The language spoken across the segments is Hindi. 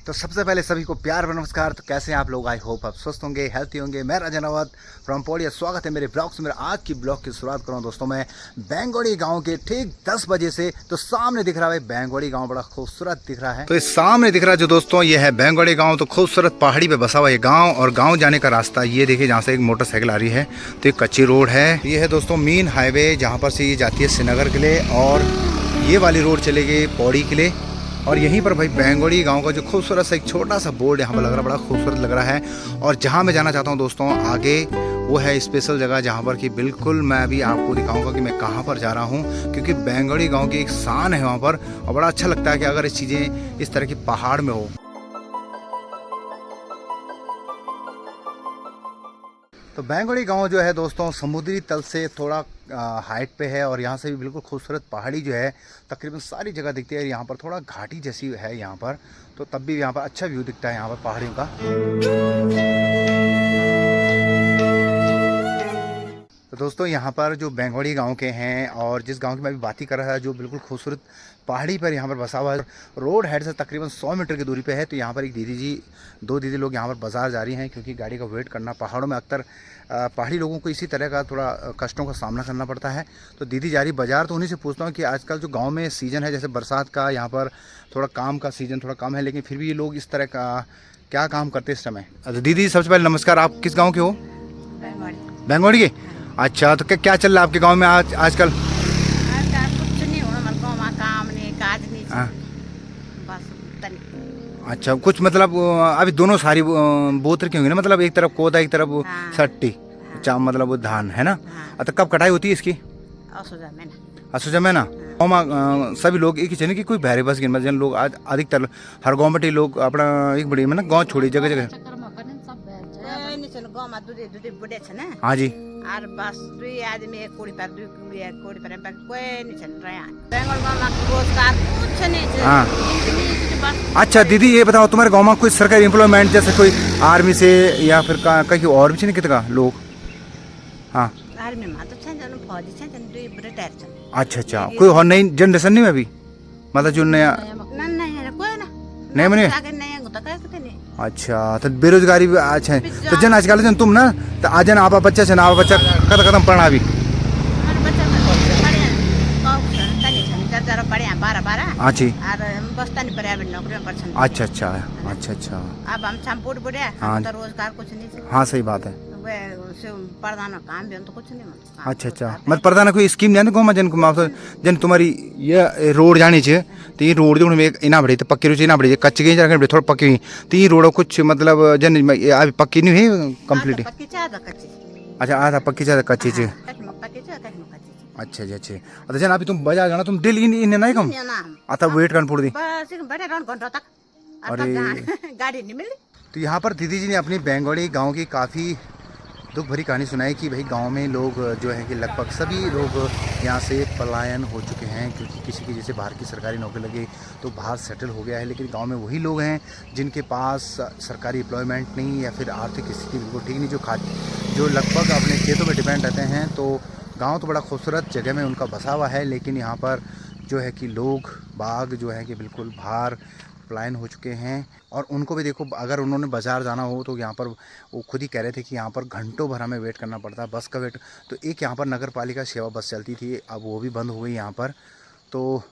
तो सबसे पहले सभी को प्यार भरा नमस्कार। तो कैसे हैं आप लोग? आई होप आप स्वस्थ होंगे, हेल्थी होंगे। मैं राजन अवध फ्रॉम पौड़िया, स्वागत है मेरे ब्लॉग से। मेरे आज की ब्लॉग की शुरुआत करूँ दोस्तों मैं बैंगोड़ी गांव के ठीक 10 बजे से। तो सामने दिख रहा है बैंगोड़ी गांव, बड़ा खूबसूरत दिख रहा है। तो इस सामने दिख रहा जो दोस्तों ये है बैंगोड़ी गाँव। तो खूबसूरत पहाड़ी पे बसा हुआ ये गाँव, और गाँव जाने का रास्ता ये देखिए, जहाँ से एक मोटरसाइकिल आ रही है। तो एक कच्ची रोड है। ये है दोस्तों मेन हाईवे, जहाँ पर से ये जाती है श्रीनगर के लिए, और ये वाली रोड चलेगी पौड़ी के लिए। और यहीं पर भाई बैंगोड़ी गांव का जो खूबसूरत सा एक छोटा सा बोर्ड यहाँ पर लग रहा है, बड़ा खूबसूरत लग रहा है। और जहाँ मैं जाना चाहता हूँ दोस्तों आगे, वो है स्पेशल जगह, जहाँ पर कि बिल्कुल मैं अभी आपको दिखाऊंगा कि मैं कहाँ पर जा रहा हूँ। क्योंकि बैंगोड़ी गांव की एक शान है वहाँ पर, और बड़ा अच्छा लगता है कि अगर इस चीज़ें इस तरह की पहाड़ में हो। तो बैंगोड़ी गांव जो है दोस्तों समुद्री तल से थोड़ा हाइट पे है, और यहाँ से भी बिल्कुल खूबसूरत पहाड़ी जो है तकरीबन सारी जगह दिखती है। यहाँ पर थोड़ा घाटी जैसी है यहाँ पर, तो तब भी यहाँ पर अच्छा व्यू दिखता है यहाँ पर पहाड़ियों का। तो दोस्तों यहाँ पर जो बैंगोड़ी गांव के हैं, और जिस गांव की मैं अभी बात ही कर रहा था, जो बिल्कुल खूबसूरत पहाड़ी पर यहाँ पर बसा हुआ है, रोड हेड से तकरीबन 100 मीटर की दूरी पे है। तो यहाँ पर एक दो दीदी लोग यहाँ पर बाज़ार जा रही हैं, क्योंकि गाड़ी का वेट करना पहाड़ों में अक्सर पहाड़ी लोगों को इसी तरह का थोड़ा कष्टों का सामना करना पड़ता है। तो दीदी जा रही बाज़ार। तो उन्हीं से पूछता हूँ कि आजकल जो गाँव में सीज़न है, जैसे बरसात का, यहाँ पर थोड़ा काम का सीज़न थोड़ा कम है, लेकिन फिर भी ये लोग इस तरह का क्या काम करते हैं इस समय? दीदी सबसे पहले नमस्कार, आप किस गाँव के हो? बैंगोड़ी के। अच्छा, तो क्या चल रहा है आपके गांव में आजकल? कुछ नहीं हो, गाँव में काम नहीं, काज नहीं, बस तनी। अच्छा, कुछ मतलब अभी दोनों सारी बोतर की होंगी ना, मतलब एक तरफ कोदा एक तरफ सट्टी। अच्छा, मतलब वो धान है ना। तो कब कटाई होती है इसकी? असुजा में ना। गाँव में सभी लोग एक ही चने की कोई बहरे बस गिन जन लोग आज अधिकतर हर गाँव में लोग अपना एक बड़ी में ना गाँव छोड़ी जगह जगह। हाँ जी। और बस दुई आदमी एक कोड़ी पर कोई नहीं चल रहा है। बेंगल गाँव में रोजगार कुछ नहीं। हाँ। अच्छा दीदी ये बताओ, तुम्हारे गांव में कोई सरकारी एम्प्लॉयमेंट जैसे कोई आर्मी से या फिर कहीं और भी कितने लोग? हाँ, आर्मी में तो छन फौजी छन दुई रिटायर छन। अच्छा, कोई और नई जनरेशन नहीं में अभी, मतलब जो नया नहीं कोई ना नहीं मैंने। अच्छा, तो बेरोजगारी भी अच्छा है। तो जन आजकल जन तुम ना, तो आज जन आप बच्चा छन, आप बच्चा खत्म पढ़ना भी। हाँ जी। अच्छा। अब हम बूढ़ बुढ़े तो रोजगार कुछ नहीं। हाँ सही बात है। प्रधान काम भी तो कुछ नहीं। अच्छा, मतलब प्रधान कोई स्कीम नहीं गाँव में जन तुम्हारी ये रोड जानी चाहिए। तो ये रोड जो इना बढ़ी तो पक्की रोड इना बढ़ी, कच्ची गई थोड़ा पक्की हुई। तो ये रोड कुछ मतलब जन अभी पक्की नहीं हुई कम्प्लीट? अच्छा, आधा पक्की चाह कच्ची चे। अच्छा जी। अच्छा जन अभी तुम बाजार जाना, तुम डेली इन नहीं कम आता वेट करना पड़ दी। अरे गाड़ी नहीं मिली। तो यहाँ पर दीदी जी ने अपनी बैंगोड़ी गांव की काफ़ी दुख भरी कहानी सुनाई कि भाई गांव में लोग जो है कि लगभग सभी लोग यहाँ से पलायन हो चुके हैं, क्योंकि किसी की जैसे बाहर की सरकारी नौकरी लगी तो बाहर सेटल हो गया है। लेकिन गांव में वही लोग हैं जिनके पास सरकारी एम्प्लॉयमेंट नहीं, या फिर आर्थिक स्थिति बिल्कुल ठीक नहीं, जो लगभग अपने खेतों पर डिपेंड रहते हैं। तो गाँव तो बड़ा खूबसूरत जगह में उनका बसा हुआ है, लेकिन यहाँ पर जो है कि लोग बाग जो है कि बिल्कुल बाहर पलायन हो चुके हैं। और उनको भी देखो, अगर उन्होंने बाज़ार जाना हो तो यहाँ पर वो खुद ही कह रहे थे कि यहाँ पर घंटों भर हमें वेट करना पड़ता है, बस का वेट। तो एक यहाँ पर नगर पालिका सेवा बस चलती थी, अब वो भी बंद हो गई यहाँ पर। तो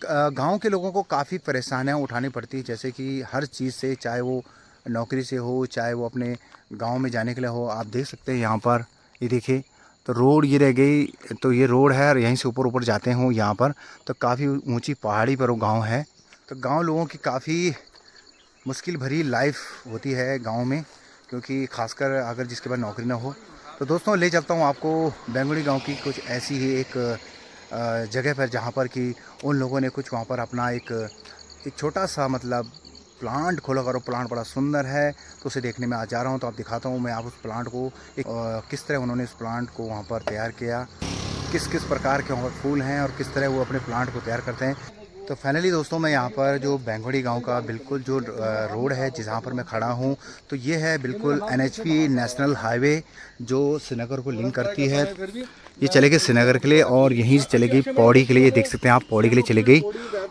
गांव के लोगों को काफ़ी परेशानियाँ उठानी पड़ती, जैसे कि हर चीज़ से, चाहे वो नौकरी से हो, चाहे वो अपने गाँव में जाने के लिए हो। आप देख सकते हैं यहाँ पर, ये देखिए, तो रोड ये रह गई। तो ये रोड है, और यहीं से ऊपर जाते हों यहाँ पर। तो काफ़ी ऊँची पहाड़ी पर वो गाँव है। तो गांव लोगों की काफ़ी मुश्किल भरी लाइफ होती है गांव में, क्योंकि खासकर अगर जिसके पास नौकरी ना हो। तो दोस्तों ले चलता हूं आपको बैंगोड़ी गांव की कुछ ऐसी ही एक जगह पर, जहां पर कि उन लोगों ने कुछ वहां पर अपना एक छोटा सा मतलब प्लांट खोला करो। प्लांट बड़ा सुंदर है, तो उसे देखने में आज जा रहा हूँ। तो आप दिखाता हूँ मैं आप उस प्लांट को, किस तरह उन्होंने उस प्लांट को वहाँ पर तैयार किया, किस प्रकार के वहाँ पर फूल हैं, और किस तरह वो अपने प्लांट को तैयार करते हैं। तो फाइनली दोस्तों मैं यहाँ पर जो बैंगोड़ी गांव का बिल्कुल जो रोड है जहाँ पर मैं खड़ा हूँ, तो ये है बिल्कुल NHP नेशनल हाईवे जो श्रीनगर को लिंक करती है। ये चले गए श्रीनगर के लिए और यहीं से चले गई पौड़ी के लिए। ये देख सकते हैं आप, पौड़ी के लिए चले गई।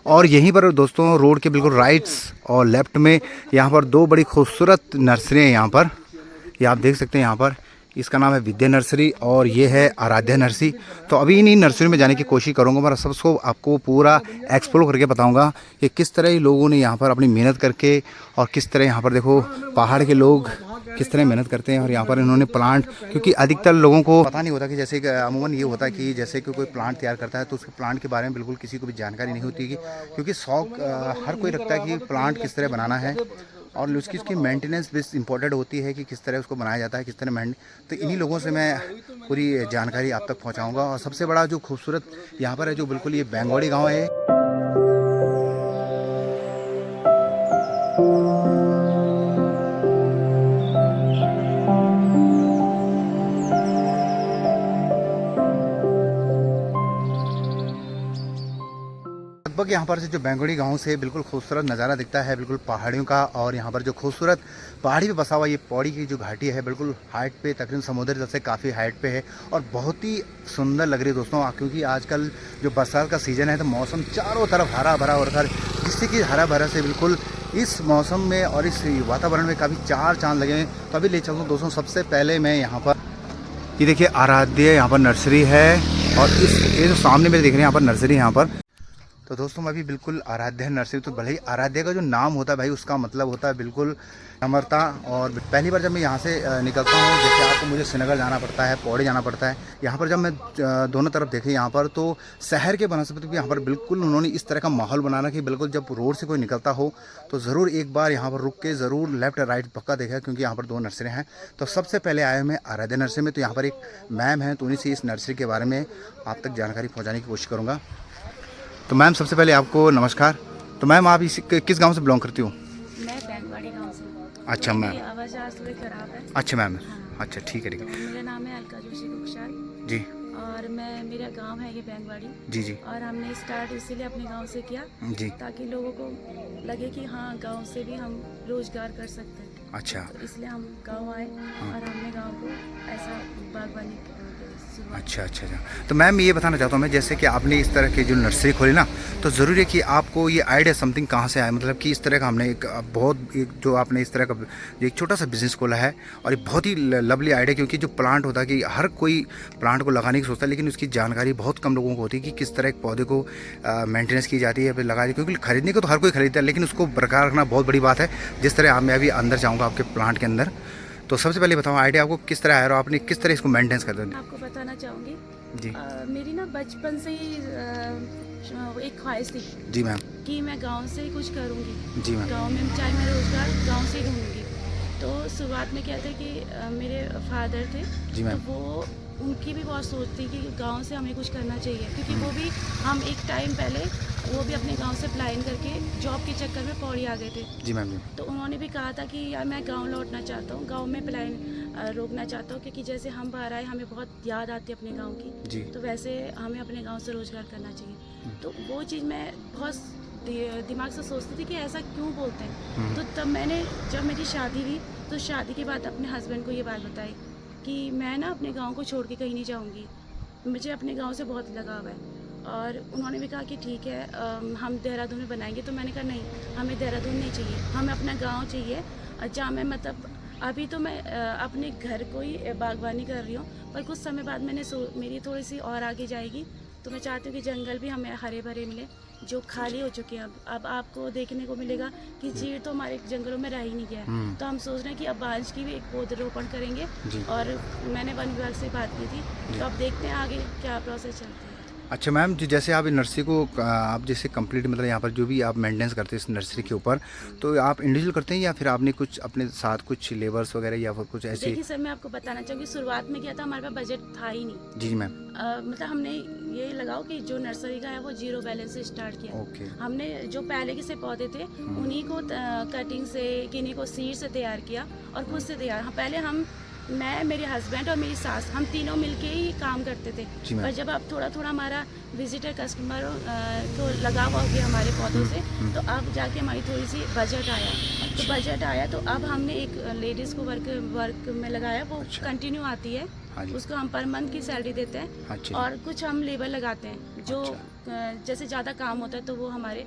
और यहीं पर दोस्तों रोड के बिल्कुल राइट्स और लेफ्ट में यहाँ पर दो बड़ी खूबसूरत नर्सरी हैं। यहाँ पर ये आप देख सकते हैं। यहाँ पर इसका नाम है विद्या नर्सरी और ये है आराध्या नर्सरी। तो अभी इन्हीं नर्सरी में जाने की कोशिश करूँगा। मैं सबको आपको पूरा एक्सप्लोर करके बताऊँगा कि किस तरह लोगों ने यहाँ पर अपनी मेहनत करके और किस तरह यहाँ पर देखो पहाड़ के लोग किस तरह मेहनत करते हैं। और यहाँ पर इन्होंने प्लांट, क्योंकि अधिकतर लोगों को पता नहीं होता कि जैसे अमूमन ये होता है कि जैसे कि कोई प्लांट तैयार करता है तो उसके प्लांट के बारे में बिल्कुल किसी को भी जानकारी नहीं होती है, क्योंकि शौक हर कोई रखता है कि प्लांट किस तरह बनाना है और उसकी मेंटेनेंस भी इम्पोर्टेंट होती है कि किस तरह उसको बनाया जाता है, किस तरह तो इन्हीं लोगों से मैं पूरी जानकारी आप तक पहुंचाऊंगा। और सबसे बड़ा जो खूबसूरत यहाँ पर है जो बिल्कुल ये बैंगोड़ी गांव है। लगभग यहाँ पर से जो बैंगोड़ी गांव से बिल्कुल खूबसूरत नज़ारा दिखता है बिल्कुल पहाड़ियों का। और यहाँ पर जो खूबसूरत पहाड़ी पे बसा हुआ ये पौड़ी की जो घाटी है बिल्कुल हाइट पे, तकरीबन समुद्र जल से काफ़ी हाइट पे है और बहुत ही सुंदर लग रही है दोस्तों। क्योंकि आजकल जो बरसात का सीज़न है तो मौसम चारों तरफ हरा भरा और जिससे कि हरा भरा से बिल्कुल इस मौसम में और इस वातावरण में काफ़ी चार चांद लगे हैं। तो अभी ले चलता हूँ दोस्तों। सबसे पहले मैं यहाँ पर ये देखिए आराध्य यहाँ पर नर्सरी है और ये जो सामने मेरे देख रहे हैं यहाँ पर नर्सरी यहाँ पर। तो दोस्तों मैं अभी बिल्कुल आराध्या नर्सरी, तो भले ही आराध्या का जो नाम होता है भाई उसका मतलब होता है बिल्कुल अमरता। और पहली बार जब मैं यहाँ से निकलता हूँ, जैसे आपको मुझे श्रीनगर जाना पड़ता है, पौड़ी जाना पड़ता है, यहाँ पर जब मैं दोनों तरफ देखे यहाँ पर तो शहर के बनस्पति भी यहाँ पर बिल्कुल उन्होंने इस तरह का माहौल बनाना कि बिल्कुल जब रोड से कोई निकलता हो तो ज़रूर एक बार यहाँ पर रुक के ज़रूर लेफ्ट राइट पक्का देखा, क्योंकि यहाँ पर दो नर्सरी हैं। तो सबसे पहले आए मैं आराध्या नर्सरी में। तो यहाँ पर एक मैम है, तो उन्हीं से इस नर्सरी के बारे में आप तक जानकारी पहुँचाने की कोशिश करूँगा। तो मैम सबसे पहले आपको नमस्कार। तो मैम आप किस गांव से बिलोंग करती हो? मैं बैंगवाड़ी गांव से। अच्छा मैम, मेरी आवाज़ आज थोड़ी खराब है। अच्छा मैम, हाँ। अच्छा ठीक है ठीक है। तो मेरा नाम है अलका जोशी कुक्षाल जी और मेरा गांव है ये बैंगवाड़ी। जी जी। और हमने स्टार्ट इसीलिए अपने गांव से किया जी ताकि लोगों को लगे कि हाँ गांव से भी हम रोजगार कर सकते हैं। अच्छा तो इसलिए हम गांव आए और हमने गांव को ऐसा बागवानी शुरुआत। अच्छा अच्छा अच्छा। तो मैम ये बताना चाहता हूँ मैं, जैसे कि आपने इस तरह की जो नर्सरी खोली ना, तो ज़रूरी है कि आपको ये आइडिया समथिंग कहाँ से आया, मतलब कि इस तरह का हमने एक जो आपने इस तरह का एक छोटा सा बिज़नेस खोला है और ये बहुत ही लवली आइडिया। क्योंकि जो प्लांट होता है कि हर कोई प्लांट को लगाने की सोचता है, लेकिन उसकी जानकारी बहुत कम लोगों को होती है कि किस तरह एक पौधे को मेंटेनेंस की जाती है, फिर लगाई। क्योंकि खरीदने को तो हर कोई खरीदता है, लेकिन उसको बरकरार रखना बहुत बड़ी बात है। जिस तरह मैं अभी अंदर जाऊँगा आपके प्लांट के अंदर, तो सबसे पहले बताओ आइडिया आपको किस तरह आया और आपने किस तरह इसको मेंटेनेंस कर दिया? आपको बताना चाहूँगी जी। मेरी ना बचपन से ही एक ख्वाहिश थी जी मैम। कि मैं गांव से ही कुछ करूँगी। जी मैम। गांव में चाहे मैं रोजगार गांव से ही ढूंढूंगी। तो शुरुआत में क्या था कि मेरे फादर थे, जी तो मैम। वो उनकी भी बहुत सोच थी कि गांव से हमें कुछ करना चाहिए, क्योंकि वो भी हम एक टाइम पहले वो भी अपने गांव से पलायन करके जॉब के चक्कर में पौड़ी आ गए थे। जी मैम जी। तो उन्होंने भी कहा था कि यार मैं गांव लौटना चाहता हूँ, गांव में पलायन रोकना चाहता हूँ, क्योंकि जैसे हम बाहर आए हमें बहुत याद आती है अपने गांव की। जी। तो वैसे हमें अपने गांव से रोजगार करना चाहिए। तो वो चीज़ मैं बहुत दिमाग से सोचती थी कि ऐसा क्यों बोलते हैं। तो तब मैंने, जब मेरी शादी हुई तो शादी के बाद अपने हस्बैंड को ये बात बताई कि मैं ना अपने गांव को छोड़ के कहीं नहीं जाऊंगी, मुझे अपने गांव से बहुत लगाव है। और उन्होंने भी कहा कि ठीक है हम देहरादून में बनाएंगे। तो मैंने कहा नहीं, हमें देहरादून नहीं चाहिए, हमें अपना गांव चाहिए जहाँ मैं मतलब अभी तो मैं अपने घर को ही बागवानी कर रही हूँ, पर कुछ समय बाद मेरी थोड़ी सी और आगे जाएगी तो मैं चाहती हूँ कि जंगल भी हमें हरे भरे मिले, जो खाली हो चुके हैं। अब आपको देखने को मिलेगा कि चीड़ तो हमारे जंगलों में रह ही नहीं गया है। तो हम सोच रहे हैं कि अब बांज की भी एक पौधरोपण करेंगे। और मैंने वन विभाग से बात की थी, तो अब देखते हैं आगे क्या प्रोसेस चलती है। अच्छा मैम जी, जैसे आप नर्सरी को आप जैसे कंप्लीट मतलब यहाँ पर जो भी आप मेंटेनेंस करते हैं इस नर्सरी के ऊपर, तो आप इंडिविजुअल करते हैं या फिर आपने कुछ अपने साथ कुछ लेबर्स वगैरह या फिर कुछ ऐसे? देखिए सर, मैं आपको बताना चाहूँगी शुरुआत में क्या था, हमारे पास बजट था ही नहीं। जी मैम। मतलब हमने ये लगाओ कि जो नर्सरी का है वो जीरो बैलेंस से स्टार्ट किया। ओके। हमने जो पहले के से पौधे थे उन्हीं को कटिंग से, किन्हीं को सीड से तैयार किया और खुद से तैयार। पहले हम मैं, मेरे हस्बैंड और मेरी सास, हम तीनों मिलके ही काम करते थे। जी मैम। पर जब अब थोड़ा थोड़ा हमारा विजिटर कस्टमर को लगाव हो गया हमारे पौधों से, तो अब जाके हमारी थोड़ी सी बजट आया। तो बजट आया तो अब हमने एक लेडीज़ को वर्क में लगाया, वो अच्छा। कंटिन्यू आती है। हाँ जी। उसको हम पर मंथ की सैलरी देते हैं। अच्छा। और कुछ हम लेबर लगाते हैं जो जैसे ज़्यादा काम होता है तो वो हमारे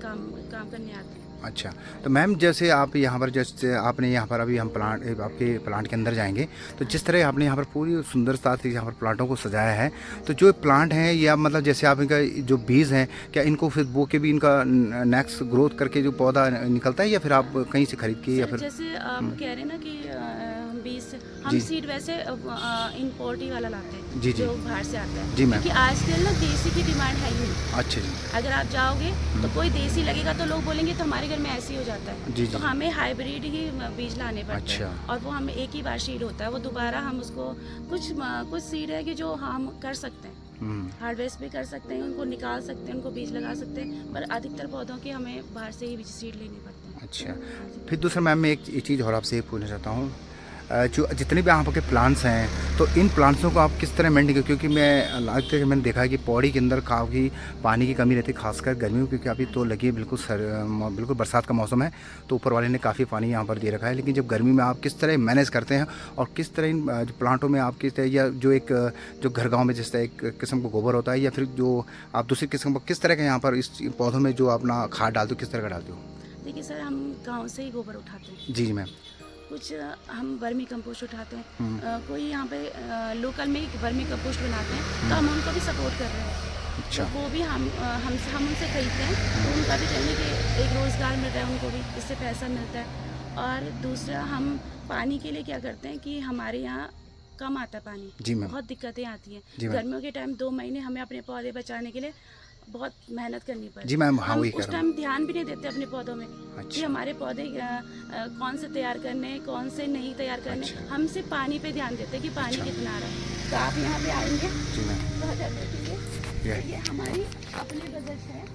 काम करने आते हैं। अच्छा, तो मैम जैसे आप यहाँ पर, जैसे आपने यहाँ पर, अभी हम प्लांट, आपके प्लांट के अंदर जाएंगे, तो जिस तरह आपने यहाँ पर पूरी सुंदरता से यहाँ पर प्लांटों को सजाया है, तो जो प्लांट हैं या मतलब जैसे आप इनका जो बीज हैं, क्या इनको फिर बो के भी इनका नेक्स्ट ग्रोथ करके जो पौधा निकलता है, या फिर आप कहीं से खरीद के, या सर, फिर? जैसे आप कह रहे हैं ना कि बीज हम जी। सीड वैसे इम्पोर्ट ही वाला लाते हैं। जी, जी। जो बाहर से आता है। जी मैम। क्योंकि आजकल ना देसी की डिमांड है ही नहीं। अच्छा जी। अगर आप जाओगे तो कोई देसी लगेगा तो लोग बोलेंगे तो हमारे घर में ऐसे ही हो जाता है। जी, जी। तो हमें हाइब्रिड ही बीज लाने पड़ते हैं। अच्छा। और वो हमें एक ही बार सीड होता है, वो दोबारा हम उसको कुछ सीड है कि जो हम कर सकते हैं, हार्वेस्ट भी कर सकते हैं, उनको निकाल सकते हैं, उनको बीज लगा सकते हैं। पर अधिकतर पौधों के हमें बाहर से ही सीड लेने पड़ते हैं। अच्छा, फिर दूसरा मैम मैं एक चीज़ और आपसे पूछना चाहता हूँ, जो जितने भी यहाँ के प्लांट्स हैं, तो इन प्लांट्सों को आप किस तरह मेंटेन करते, क्योंकि मैं लगता है कि मैंने देखा है कि पौड़ी के अंदर काफ़ी पानी की कमी रहती है, खासकर गर्मियों, क्योंकि अभी तो लगी बिल्कुल बरसात का मौसम है, तो ऊपर वाले ने काफ़ी पानी यहाँ पर दे रखा है। लेकिन जब गर्मी में आप किस तरह मैनेज करते हैं, और किस तरह इन जो प्लांटों में आप किस तरह, या जो एक जो घर गाँव में जिस तरह एक किस्म का गोबर होता है, या फिर जो आप दूसरी किस्म का किस तरह का यहाँ पर इस पौधों में जो अपना खाद डालते हो, किस तरह का डालते हो? देखिए सर, हम गाँव से ही गोबर उठाते हैं। जी मैम। कुछ हम वर्मी कंपोस्ट उठाते हैं। कोई यहाँ पे लोकल में ही वर्मी कंपोस्ट बनाते हैं, तो हम उनको भी सपोर्ट कर रहे हैं। अच्छा। तो वो भी हम उनसे खरीदते हैं, तो उनका भी कहने कि एक रोज़गार मिल रहा है उनको भी, इससे पैसा मिलता है। और दूसरा, हम पानी के लिए क्या करते हैं कि हमारे यहाँ कम आता है पानी। जी मैम। बहुत दिक्कतें आती हैं। जी मैम। गर्मियों के टाइम 2 महीने हमें अपने पौधे बचाने के लिए बहुत मेहनत करनी पड़ती है। जी मैम, हाँ हम वही उस कह रहा हूँ। टाइम ध्यान भी नहीं देते अपने पौधों में कि अच्छा। हमारे पौधे कौन से तैयार करने हैं, कौन से नहीं तैयार करने। अच्छा। हम सिर्फ पानी पे ध्यान देते हैं कि पानी अच्छा। कितना आ रहा है। तो आप यहाँ पे आएंगे जी मैम। तो अगर देखेंगे, ये ये हमारी अपनी बजट है,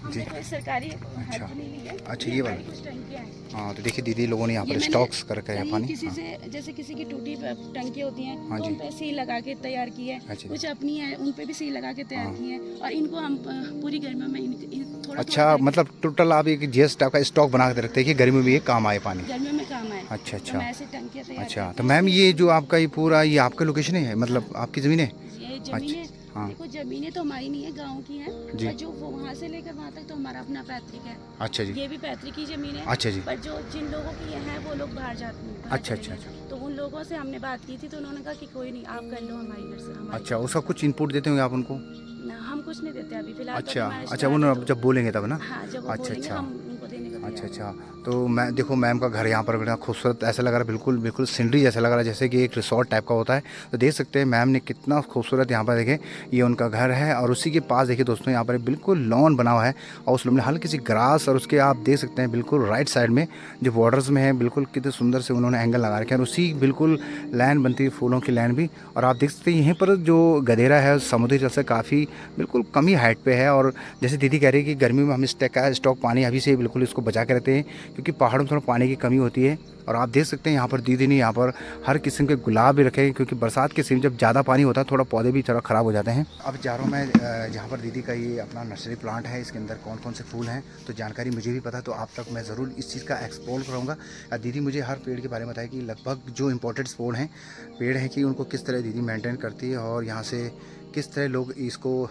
जी। हमने कोई सरकारी अच्छा। हेल्प नहीं ली है। अच्छा, ये वाला। कुछ टंकियाँ हैं। हाँ, तो देखिए दीदी लोगों ने यहाँ ये पर मैंने स्टॉक्स कर रखा है कहीं पानी। किसी हाँ। से, जैसे किसी की टूटी टंकी होती हैं, हाँ तो जी। उन पे सी लगा के तैयार की है। अच्छा। कुछ अपनी है, उन पे भी सी लगा के तैयार हाँ। की है। और इनको हम पूरी गर्मियों में थोड़ा अच्छा, मतलब टोटल आप एक जीएस टाइप का स्टॉक बना के रखते हैं कि गर्मी में ये काम आए पानी। गर्मियों में काम आए। अच्छा, तो अच्छा। मैं ऐसे टंकियाँ तैयार अच्छा, करती तो हूँ। मैम ये जो आपका ये पूरा ये आपका लोकेशन है, मतलब आपकी ज़मीन है? ये अच्छा। जमीनें, हाँ। देखो जमीनें तो हमारी नहीं है, गांव की हैं। जी। पर जो वो वहाँ से लेकर वहाँ तक तो हमारा अपना पैतृक है। अच्छा जी। ये भी पैतृक की जमीन है। अच्छा जी। पर जो जिन लोगों की ये है वो लोग बाहर जाते हैं। अच्छा, अच्छा, अच्छा। तो उन लोगों से हमने बात की थी, तो उन्होंने कहा कि कोई नहीं, आप कर लो हमारी घर से। हमारी अच्छा, उसका कुछ इनपुट देते होंगे आप उनको? ना, हम कुछ नहीं देते अभी फिलहाल। तो अच्छा, हमारे अच्छा, रिश्तेदार उन्होंने तो- जब बोलेंगे तब ना? हाँ, जब वो अच्छा, बोलेंगे अच्छा। हम उनको देने को अच्छा, तैयार हैं। अच्छा। तो मैं देखो मैम का घर यहाँ पर बड़ा खूबसूरत ऐसा लग रहा है, बिल्कुल बिल्कुल सीनरी जैसा लग रहा है, जैसे कि एक रिसोर्ट टाइप का होता है। तो देख सकते हैं मैम ने कितना खूबसूरत यहाँ पर, देखें ये उनका घर है, और उसी के पास देखिए दोस्तों यहाँ पर बिल्कुल लॉन बना हुआ है, और उस लॉन में हल्की सी ग्रास, और उसके आप देख सकते हैं बिल्कुल राइट साइड में जो बॉर्डर्स में है, बिल्कुल कितने सुंदर से उन्होंने एंगल लगा रखे हैं, और उसी बिल्कुल लाइन बनती है फूलों की लाइन भी। और आप देख सकते हैं यहीं पर जो गदेरा है समुद्री जल से काफ़ी बिल्कुल कम ही हाइट पे है। और जैसे दीदी कह रही है कि गर्मी में हम इस स्टॉक पानी अभी से बिल्कुल इसको बचा के रखते हैं, क्योंकि पहाड़ों में थोड़ा पानी की कमी होती है। और आप देख सकते हैं यहाँ पर दीदी ने यहाँ पर हर किस्म के गुलाब भी रखे हैं, क्योंकि बरसात के सीजन जब ज़्यादा पानी होता है थोड़ा पौधे भी थोड़ा ख़राब हो जाते हैं। अब जा रहा हूँ मैं जहाँ पर दीदी का ये अपना नर्सरी प्लांट है, इसके अंदर कौन कौन से फूल हैं, तो जानकारी मुझे भी पता है, तो आप तक मैं ज़रूर इस चीज़ का एक्सप्लोर कराऊंगा। दीदी मुझे हर पेड़ के बारे में बताया कि लगभग जो इम्पोर्टेंट पेड़ हैं कि उनको किस तरह दीदी मेंटेन करती है, और यहाँ से किस तरह लोग इसको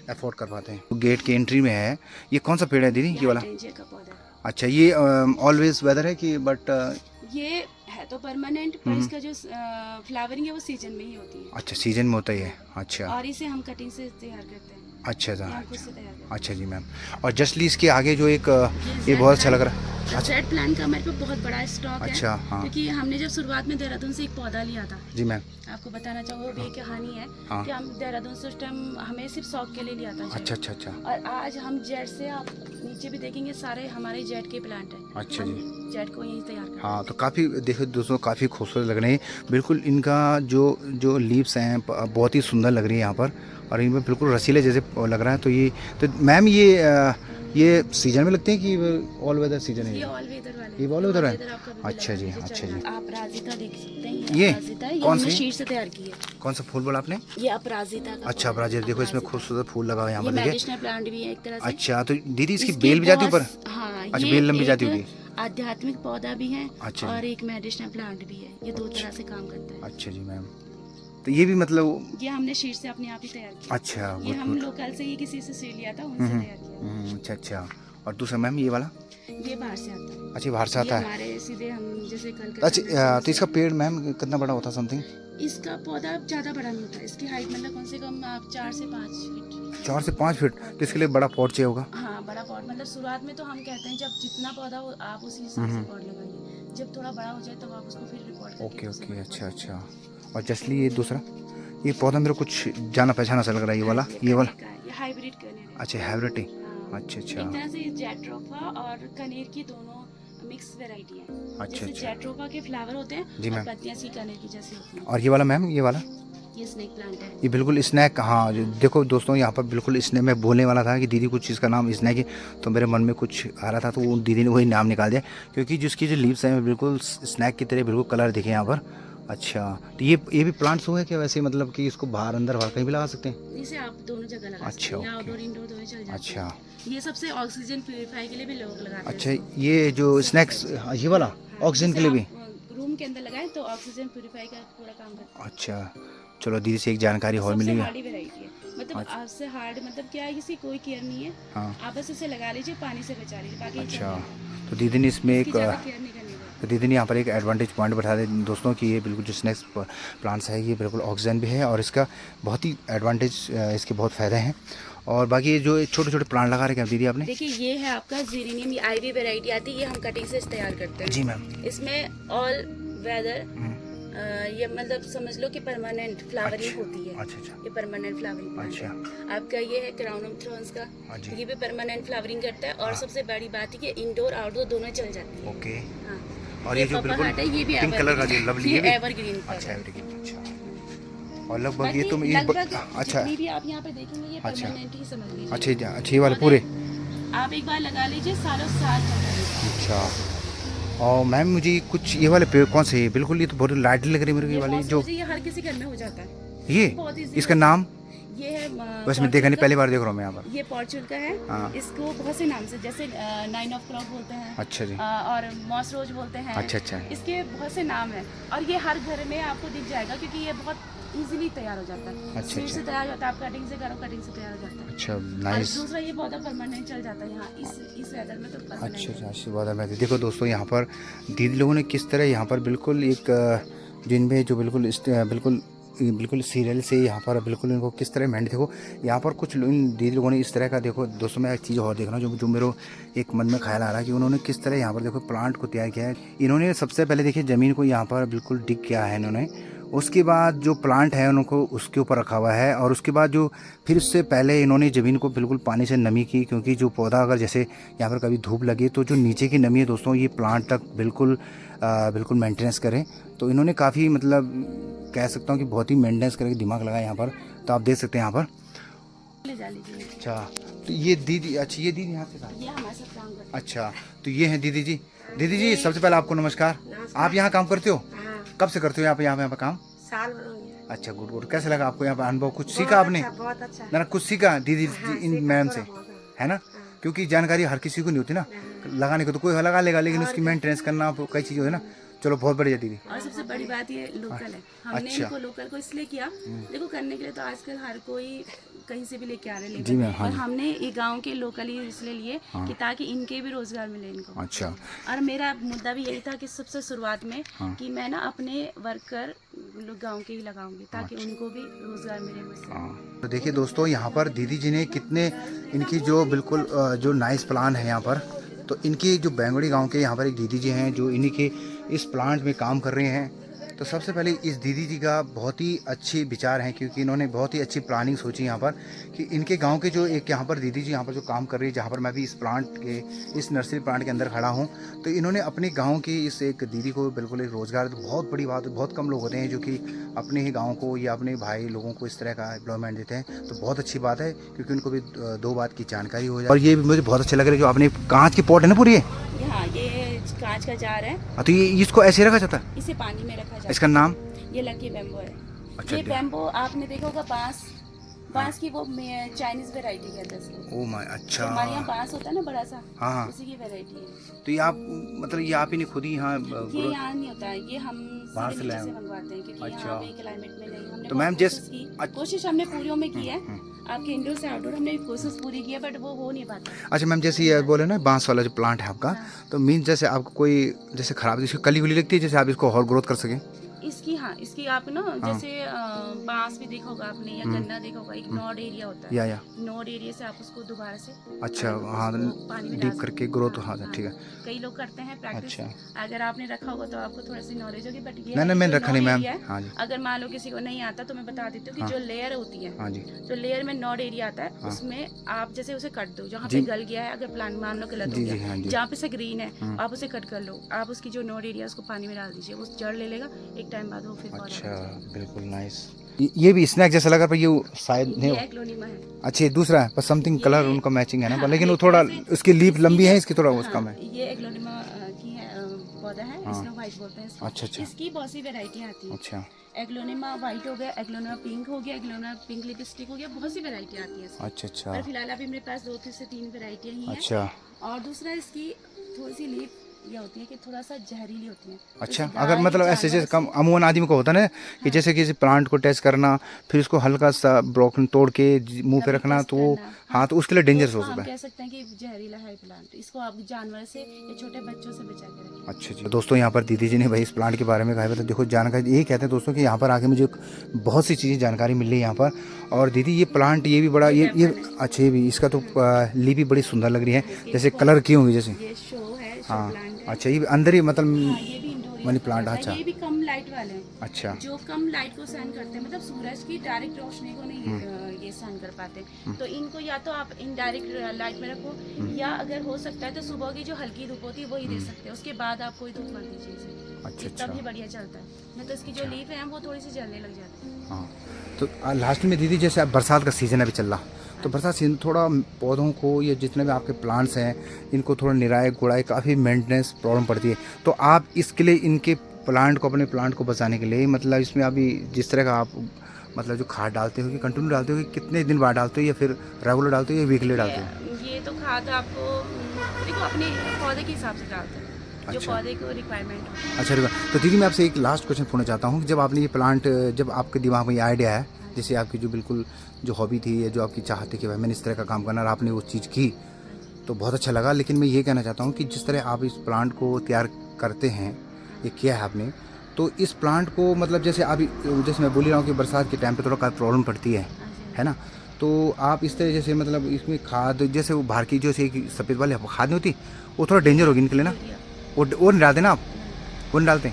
अफोर्ड कर पाते हैं। गेट की एंट्री में है, ये कौन सा पेड़ है दीदी, ये वाला? टेंजिया का पौधा। अच्छा, ये ऑलवेज वेदर है कि बट ये है तो परमानेंट, पर इसका जो फ्लावरिंग है वो सीजन में ही होती है। अच्छा, सीजन में होता ही है। अच्छा, और इसे हम कटिंग से तैयार करते हैं। अच्छा ये हम था। खुद से तैयार करते हैं। अच्छा जी मैम। और जस्टली इसके आगे जो एक ये बहुत अच्छा लग रहा है। जेड प्लांट का हमारे पे बहुत बड़ा स्टॉक है। अच्छा, हाँ। क्योंकि हमने जब शुरुआत में देहरादून से एक पौधा लिया था, जी मैम। आपको बताना चाहूँगा, वो भी एक कहानी है हाँ। कि हम देहरादून से उस टाइम हमें सिर्फ शौक के लिए लिया था जेड। अच्छा, अच्छा, अच्छा। और आज हम जेड से, आप नीचे भी देखेंगे, सारे हमारे जेड के प्लांट हैं। अच्छा हम जी। जेड को यहीं तैयार करते हैं। हाँ, तो काफ़ी देखो दोस्तों, काफ़ी खूबसूरत लग रहे हैं बिल्कुल। इनका जो लीव्स हैं बहुत ही सुंदर लग रही है यहाँ पर, और इनमें बिल्कुल रसीले जैसे लग रहा है। तो ये तो मैम ये ये सीजन में लगते हैं कि ऑल वेदर सीजन है ये ऑल वेदर वाले ये ऑल वेदर है? आपका भी अच्छा जी, लगा अच्छा लीजिए, जी। अपराजिता देख सकते हैं, ये अपराजिता है, ये कौन हमने सी? शीट से तैयार की है। कौन सा फूल बोला आपने? ये अपराजिता का अच्छा फूल है, अपराजिता, देखो इसमें अपराजिता। खूबसूरत फूल लगा हुआ है यहाँ ये पर देखिए। मेडिसिनल प्लांट भी है एक तरह से। अच्छा तो दीदी इसकी इसके बेल भी जाती है ऊपर? बहुत- हाँ, अच्छा, ये बेल लंबी जाती एक होगी। आध्यात्मिक पौधा भी है अच्छा और जी। एक मेडिसिनल प्लांट भी है, ये दो तरह से काम करता है। अच्छा जी मैम, तो ये भी मतलब ये हमने शीट से अपने आप ही तैयार किया। अच्छा ये गुड हम गुड। लोकल से ही किसी से सीड लिया था, उनसे तैयार किया। अच्छा अच्छा। और दूसरा मैम ये वाला? ये बाहर से आता है। अच्छा बाहर से ये आता है। हमारे सीधे हम जैसे कलकत्ता अच्छा में तो इसका पेड़ मैम कितना बड़ा होता है समथिंग? इसका पौधा ज्यादा बड़ा नहीं होता, इसकी हाइट मतलब कम से कम आप 4 से 5 फीट। 4 से 5 फीट? तो इसके लिए बड़ा पॉट चाहिए होगा। हाँ, बड़ा पॉट मतलब शुरुआत में तो हम कहते हैं जब जितना पौधा हो आप उसी हिसाब से पॉट लगाइए, जब थोड़ा बड़ा हो जाए तब आप उसको फिर रिपोर्ट करके ओके उसे ओके, बड़ा अच्छा पॉट अच्छा। और जैसली ये दूसरा ये पौधा मेरे को कुछ जाना पहचाना सा लग रहा है, ये वाला ये वाला? कनेर का है, ये हाइब्रिड कनेर है। अच्छा हाइब्रिड। हाँ, अच्छा एक अच्छा तरह से ये जेट्रोफा और कनेर की दोनों मिक्स वैरायटी है। अच्छा, जैसे अच्छा। जेट्रोफा के फ्लावर होते हैं जी और मैम। पत्तियां सी कनेर की जैसी होती हैं। और ये वाला मैम, ये वाला? ये स्नेक प्लांट है। ये बिल्कुल स्नैक, हाँ देखो दोस्तों यहाँ पर बिल्कुल स्नैक, मैं बोलने वाला था कि दीदी कुछ चीज़ का नाम स्नैक है, तो मेरे मन में कुछ आ रहा था तो वो दीदी ने वही नाम निकाल दिया, क्योंकि जिसकी जो लीव्स हैं बिल्कुल स्नैक की तरह बिल्कुल कलर दिखे यहाँ पर। अच्छा तो ये भी प्लांट्स हुए क्या वैसे, मतलब कि इसको बाहर अंदर बाहर कहीं भी लगा सकते हैं? इसे आप दोनों जगह लगा अच्छा, सकते हैं, या ओके। आउटडोर इंडोर दोनों चल जाते अच्छा हैं। ये सबसे ऑक्सीजन प्यूरिफाई के लिए भी लोग लगाते हैं अच्छा, इसको। ये जो स्नैक्स ये वाला हाँ, ऑक्सीजन के जैसे लिए भी? आप रूम के अंदर लगाएं तो ऑक्सीजन प्यूरिफाई का पूरा काम करता है। अच्छा चलो दीदी से एक जानकारी और सबसे मिली है। हार्डी वैरायटी है, मतलब अच्छा। आपसे हार्ड मतलब क्या है, इसकी कोई केयर नहीं है। हाँ आप बस इसे लगा लीजिए, पानी से बचा लीजिए, बाकी अच्छा, तो दीदी ने इसमें एक ज़्यादा केयर नहीं करनी है। तो दीदी ने यहाँ पर एक एडवांटेज पॉइंट बता दें दोस्तों कि ये बिल्कुल जो स्नैक्स प्लांट्स है ये बिल्कुल ऑक्सीजन भी है और इसका बहुत ही एडवांटेज, इसके बहुत फ़ायदे हैं। और बाकी ये जो छोटे छोटे प्लांट लगा रखे हैं दीदी आपने? देखिए ये है आपका जीरेनियम, ये आईवी वैरायटी आती है, ये हम कटिंग से तैयार करते हैं। जी मैम। इसमें ऑल वेदर ये मतलब समझ लो कि परमानेंट फ्लावरिंग होती है। अच्छा अच्छा ये परमानेंट फ्लावरिंग प्लांट अच्छा। है। आपका ये है क्राउन ऑफ थॉर्न्स का, हाँ जी। ये भी परमानेंट फ्लावरिंग करता है और सबसे बड़ी बात है कि इंडोर आउटडोर दोनों चल जाती है। ओके। हाँ। और ये जो पर्पल बिल्कुल हार्ट है, ये भी पिंक कलर का जो लवली, ये भी एवरग्रीन अच्छा evergreen, अच्छा। और लगभग ये बाकी तो ये लगभग अच्छा जितनी भी आप यहाँ पे देखेंगे ये अच्छा। परमानेंट ही समझ लीजिए। अच्छे अच्छे ये वाले पूरे? आप एक बार लगा लीजिए, सालों साल चलता रहेगा। अच्छा। और मैम मुझे कुछ ये वाले पेड़ कौन से है? बिल्कुल ये तो बहुत लाइट लग रही है मेरे को, ये वाली जो ये हर किसी घर में हो जाता है। ये बहुत easy इसका है। नाम? ये है वैसे मैं देखा नहीं, पहली बार देख रहा हूँ मैं यहाँ पर। ये पॉर्चुल का है। हाँ। इसको बहुत से नाम से, जैसे 9 ऑफ क्लॉक बोलते हैं। अच्छा जी। और मॉस रोज बोलते हैं। अच्छा अच्छा। इसके बहुत से नाम हैं और ये हर घर में आपको दिख जाएगा क्योंकि ये बहुत इजीली तैयार हो जाता है। अच्छा, सीड अच्छा। से तैयार होता है, आप कटिंग से करो, कटिंग से तैयार हो जाता है। अच्छा और नाइस। दूसरा ये पौधा परमानेंट चल जाता है यहाँ इस वेदर में तो permanent अच्छा है। अच्छा, आशीर्वाद है। देखो दोस्तों यहाँ पर दीदी लोगों ने किस तरह यहाँ पर बिल्कुल एक जिनमें जो बिल्कुल सीरियल से यहाँ पर बिल्कुल इनको किस तरह मेहनत, देखो यहाँ पर कुछ इन दीदी लोगों ने इस तरह का, देखो दोस्तों मैं एक चीज़ और देख रहा हूँ जो मेरे एक मन में ख्याल आ रहा है कि उन्होंने किस तरह यहाँ पर देखो प्लांट को तैयार किया है। इन्होंने सबसे पहले देखिए ज़मीन को यहाँ पर बिल्कुल डिग किया है इन्होंने, उसके बाद जो प्लांट है उनको उसके ऊपर रखा हुआ है और उसके बाद जो फिर उससे पहले इन्होंने ज़मीन को बिल्कुल पानी से नमी की, क्योंकि जो पौधा अगर जैसे यहाँ पर कभी धूप लगे तो जो नीचे की नमी है दोस्तों ये प्लांट तक बिल्कुल मेंटेनेंस करें। तो इन्होंने काफ़ी मतलब कह सकता हूँ कि बहुत ही मेंटेनेंस करके दिमाग लगाया यहाँ पर, तो आप देख सकते हैं यहाँ पर। ले जा लीजिए। अच्छा तो ये दीदी, अच्छा ये दीदी यहाँ से था? ये हमारे साथ काम करते अच्छा तो ये हैं दीदी जी। दीदी जी सबसे पहले आपको नमस्कार। आप यहाँ काम करते हो? हैं। कब से करते हो यहाँ पे काम? साल भर हो गया। अच्छा गुड गुड। कैसे लगा आपको यहाँ पर अनुभव? कुछ सीखा आपने? बहुत अच्छा। ना कुछ सीखा दीदी इन मैम से, है ना? क्योंकि जानकारी हर किसी को नहीं होती ना, लगाने को तो कोई लगा लेगा लेकिन उसकी मेंटेनेंस करना कई चीज़ें है ना। चलो बहुत बढ़िया दीदी। और सबसे बड़ी बात ये लोकल है, हमने अच्छा। इनको लोकल को इसलिए किया, देखो करने के लिए तो आजकल हर कोई कहीं से भी लेके आ रहे हैं जी मैम, हाँ और जी। हमने ये गांव के लोकल ही इसलिए लिए कि ताकि इनके भी रोजगार मिले इनको। अच्छा और मेरा मुद्दा भी यही था कि सबसे शुरुआत में कि मैं ना अपने वर्कर गांव के ही लगाऊंगी ताकि उनको भी रोजगार मिले मुझसे। हाँ। तो देखिए दोस्तों यहाँ पर दीदी जी ने कितने इनकी जो बिल्कुल जो नाइस प्लान है यहाँ पर, तो इनकी जो बेंगोड़ी गांव के यहाँ पर एक दीदी जी हैं जो इन्हीं के इस प्लांट में काम कर रहे हैं। तो सबसे पहले इस दीदी जी का बहुत ही अच्छे विचार हैं, क्योंकि इन्होंने बहुत ही अच्छी प्लानिंग सोची यहाँ पर कि इनके गांव के जो एक यहाँ पर दीदी जी यहाँ पर जो काम कर रही है, जहाँ पर मैं भी इस प्लांट के इस नर्सरी प्लांट के अंदर खड़ा हूँ, तो इन्होंने अपने गाँव की इस एक दीदी को बिल्कुल एक रोज़गार, बहुत बड़ी बात है। बहुत कम लोग होते हैं जो कि अपने ही गाँव को या अपने भाई लोगों को इस तरह का एम्प्लॉयमेंट देते हैं, तो बहुत अच्छी बात है, क्योंकि उनको भी दो बात की जानकारी हो जाए। और ये भी मुझे बहुत अच्छे लग रहे हैं, जो आपने कांच की पॉट है ना पूरी है। हाँ, ये कांच का जार है। तो ये इसको ऐसे रखा जाता है, इसे पानी में रखा जाता है। इसका नाम ये लकी बैम्बो है। अच्छा, ये बैम्बो आपने देखा होगा, बांस की वो चाइनीज वैरायटी कहते हैं इसको। ओ माय, अच्छा। हमारे यहाँ बांस होता है ना बड़ा सा, हाँ, उसी की वैरायटी है। तो ये आप मतलब ये आप ही ने खुद ही यहाँ ये यहाँ नहीं होता है, ये हम बाहर से सीधे लाए नीचे हो। से मंगवाते हैं, क्योंकि अच्छा। यहाँ पे क्लाइमेट में नहीं। हमने तो बहुत मैम कोशिश हमने पूरियों में की है। आपके इंडोर से आउटडोर हमने कोशिश पूरी की है, बट वो हो नहीं पाता। अच्छा मैम, जैसे ये बोले ना बांस वाला जो प्लांट है आपका, हाँ। तो मीन जैसे आपको कोई जैसे खराब इसकी कली गुली लगती है, जैसे आप इसको और ग्रोथ कर सकें। इसकी आप ना जैसे बांस भी देखा होगा आपने या गन्ना देखा होगा, एक नोड एरिया होता है। या नोड एरिया से आप उसको दोबारा से अच्छा, हाँ, पानी में डीप डाल करके सकते ग्रोथ, हैं। हाँ ठीक है। कई लोग करते हैं प्रैक्टिस। अच्छा। अगर आपने रखा होगा तो आपको थोड़ा सी नॉलेज होगी, बट ये नहीं, मैंने जो रखा नहीं node मैम। area है, हाँ जी, अगर मान लो किसी को नहीं आता तो मैं बता देती हूँ कि हाँ। जो लेयर होती है, हाँ जी, जो लेयर में नॉड एरिया आता है, हाँ। उसमें आप जैसे उसे कट दो, जहाँ जी। पे गल गया है, अगर प्लांट मान लो गलत हो जी, जी, गया, हाँ जी। जहाँ पे से ग्रीन है आप उसे कट कर लो। आप उसकी जो नोड एरिया उसको पानी में डाल दीजिए, वो जड़ ले लेगा, एक टाइम बाद वो फिर पौधा अच्छा, बन जाएगा। बिल्कुल नाइस। ये भी स्नैक जैसा लगा, पर ये शायद नहीं। ये एग्लोनिमा है। अच्छा, ये दूसरा है, पर समथिंग कलर उनका मैचिंग है ना, हाँ, लेकिन वो एक थोड़ा तरह से उसकी लीफ इसकी लंबी जो- है, इसकी थोड़ा हाँ, उसका है। ये एग्लोनिमा की है पौधा है, हाँ। स्नो व्हाइट बोलते हैं इसको। अच्छा, अच्छा। इसकी बहुत सी वैरायटी आती है। अच्छा, एग्लोनिमा व्हाइट हो गया, एग्लोनिमा पिंक हो गया, एग्लोनिमा पिंक लिपस्टिक हो गया, बहुत सी वैरायटी आती है इसकी। अच्छा, अच्छा, और फिलहाल अभी मेरे पास 2 से 3 वैरायटियाँ ही हैं। अच्छा, और दूसरा इसकी थोड़ी सी लीफ ये होती है कि थोड़ा सा जहरीली होती है। तो अच्छा। इसे अगर गाय, मतलब ऐसे जानवर जैसे कम से- अमूमन आदमी को होता है ना कि जैसे किसी प्लांट को टेस्ट करना, फिर उसको हल्का सा ब्रोकन तोड़ के मुंह पे कभी रखना, टेस्ट तो वो करना, हाँ, तो उसके लिए डेंजरस हो उसको सकता हम है। कह सकते हैं कि जहरीला है प्लांट। इसको आप जानवर से या छोटे बच्चों से बचा के रखें। अच्छा जी, तो दोस्तों यहाँ पर दीदी जी ने भाई इस प्लांट के बारे में कहा है। तो देखो जानकारी यही कहते हैं दोस्तों कि यहाँ पर आके मुझे बहुत सी चीज़ें जानकारी मिल रही है यहाँ पर। और दीदी ये प्लांट ये भी बड़ा ये अच्छा, ये भी इसका तो ली भी बड़ी सुंदर लग रही है, जैसे कलर की होंगी जैसे। ये शो है, शो हाँ, प्लांट है। अच्छा, ये भी अंदर ही मतलब हाँ, ये भी इंडोर मनी प्लांट। अच्छा, ये भी कम लाइट वाले हैं। अच्छा, जो कम लाइट को सहन करते हैं, मतलब सूरज की डायरेक्ट रोशनी को नहीं ये सहन कर पाते, तो इनको या तो आप इनडायरेक्ट लाइट में रखो, या अगर हो सकता है तो सुबह की जो हल्की धूप होती है वही दे सकते हैं। उसके बाद आप कोई धूप मत दीजिए इसे, अच्छा, तभी बढ़िया चलता है। नहीं तो इसकी जो लीफ है वो थोड़ी सी जलने लग जाती है। हाँ। तो लास्ट में दीदी जैसे अब बरसात का सीज़न अभी चल रहा, तो बरसात सीजन थोड़ा पौधों को या जितने भी आपके प्लांट्स हैं इनको थोड़ा निराई गुड़ाई काफ़ी मेंटेनेंस प्रॉब्लम पड़ती है, तो आप इसके लिए इनके प्लांट को अपने प्लांट को बचाने के लिए मतलब इसमें अभी जिस तरह का आप मतलब जो खाद डालते हो कि कंटिन्यू डालते हो, कि कितने दिन बाद डालते हो, या फिर रेगुलर डालते हो या वीकली डालते हो? ये तो खाद आपको देखो अपने पौधे के हिसाब से डालते हैं, जो अच्छा। पौधे को रिक्वायरमेंट होती है। अच्छा, तो दीदी मैं आपसे एक लास्ट क्वेश्चन पूछना चाहता हूँ कि जब आपने ये प्लांट, जब आपके दिमाग में ये आइडिया है, जैसे आपकी जो बिल्कुल जो हॉबी थी या जो आपकी चाहत थी कि भाई मैंने इस तरह का काम करना, और आपने वो चीज़ की तो बहुत अच्छा लगा। लेकिन मैं ये कहना चाहता हूँ कि जिस तरह आप इस प्लांट को तैयार करते हैं, ये किया है आपने, तो इस प्लांट को मतलब जैसे अभी जैसे मैं बोल रहा हूँ कि बरसात के टाइम पे थोड़ा प्रॉब्लम पड़ती है ना, तो आप इस तरह जैसे मतलब इसमें खाद जैसे वो बाहर की जो सफ़ेद वाली खाद नहीं होती, वो थोड़ा डेंजर होगी इनके लिए ना, वो नहीं डालते ना आप, वो नहीं डालते।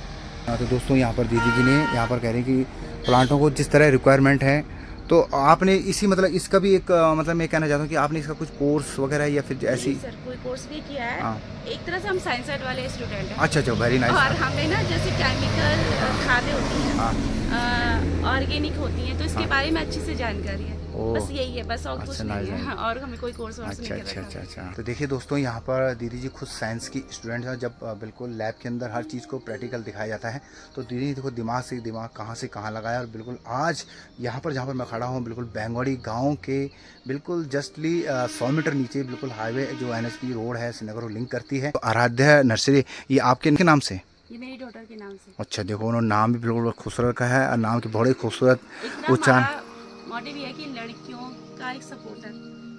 हाँ, तो दोस्तों यहाँ पर दीदी जी ने यहाँ पर कह रहे हैं कि प्लांटों को जिस तरह रिक्वायरमेंट है, तो आपने इसी मतलब इसका भी एक मतलब मैं कहना चाहता हूँ कि आपने इसका कुछ कोर्स वगैरह या फिर ऐसी। सर कोई कोर्स नहीं किया है। हाँ। एक तरह से हम साइंस सेट वाले स्टूडेंट हैं। अच्छा, वेरी नाइस। और हमें ना जैसे केमिकल खादें होती हैं, हाँ, ऑर्गेनिक होती हैं, तो इसके हाँ। बारे में अच्छी से जानकारी है। ओह। बस यही है, बस और कुछ अच्छा, नहीं nice, है। और हमें कोई कोर्स वोर्स अच्छा, नहीं अच्छा, कर अच्छा, रखा। अच्छा। तो देखिए दोस्तों यहाँ पर दीदी जी खुद साइंस की स्टूडेंट हैं, जब बिल्कुल लैब के अंदर हर चीज़ को प्रैक्टिकल दिखाया जाता है, तो दीदी देखो दिमाग से दिमाग कहाँ से कहाँ लगाया, और बिल्कुल आज यहाँ पर जहाँ पर मैं खड़ा हूँ बिल्कुल बैंगवाड़ी गाँव के बिल्कुल जस्टली 100 मीटर नीचे बिल्कुल हाईवे जो NHP रोड है श्रीनगर को लिंक करती है, तो आराध्या नर्सरी, ये आपके इनके नाम से? ये मेरी डॉटर के नाम से। अच्छा, देखो उन्होंने नाम भी बिल्कुल खूबसूरत का है, और नाम की बड़े खूबसूरत इतना उच्चारण। हमारा मोटिव ये है कि लड़कियों का एक सपोर्टर,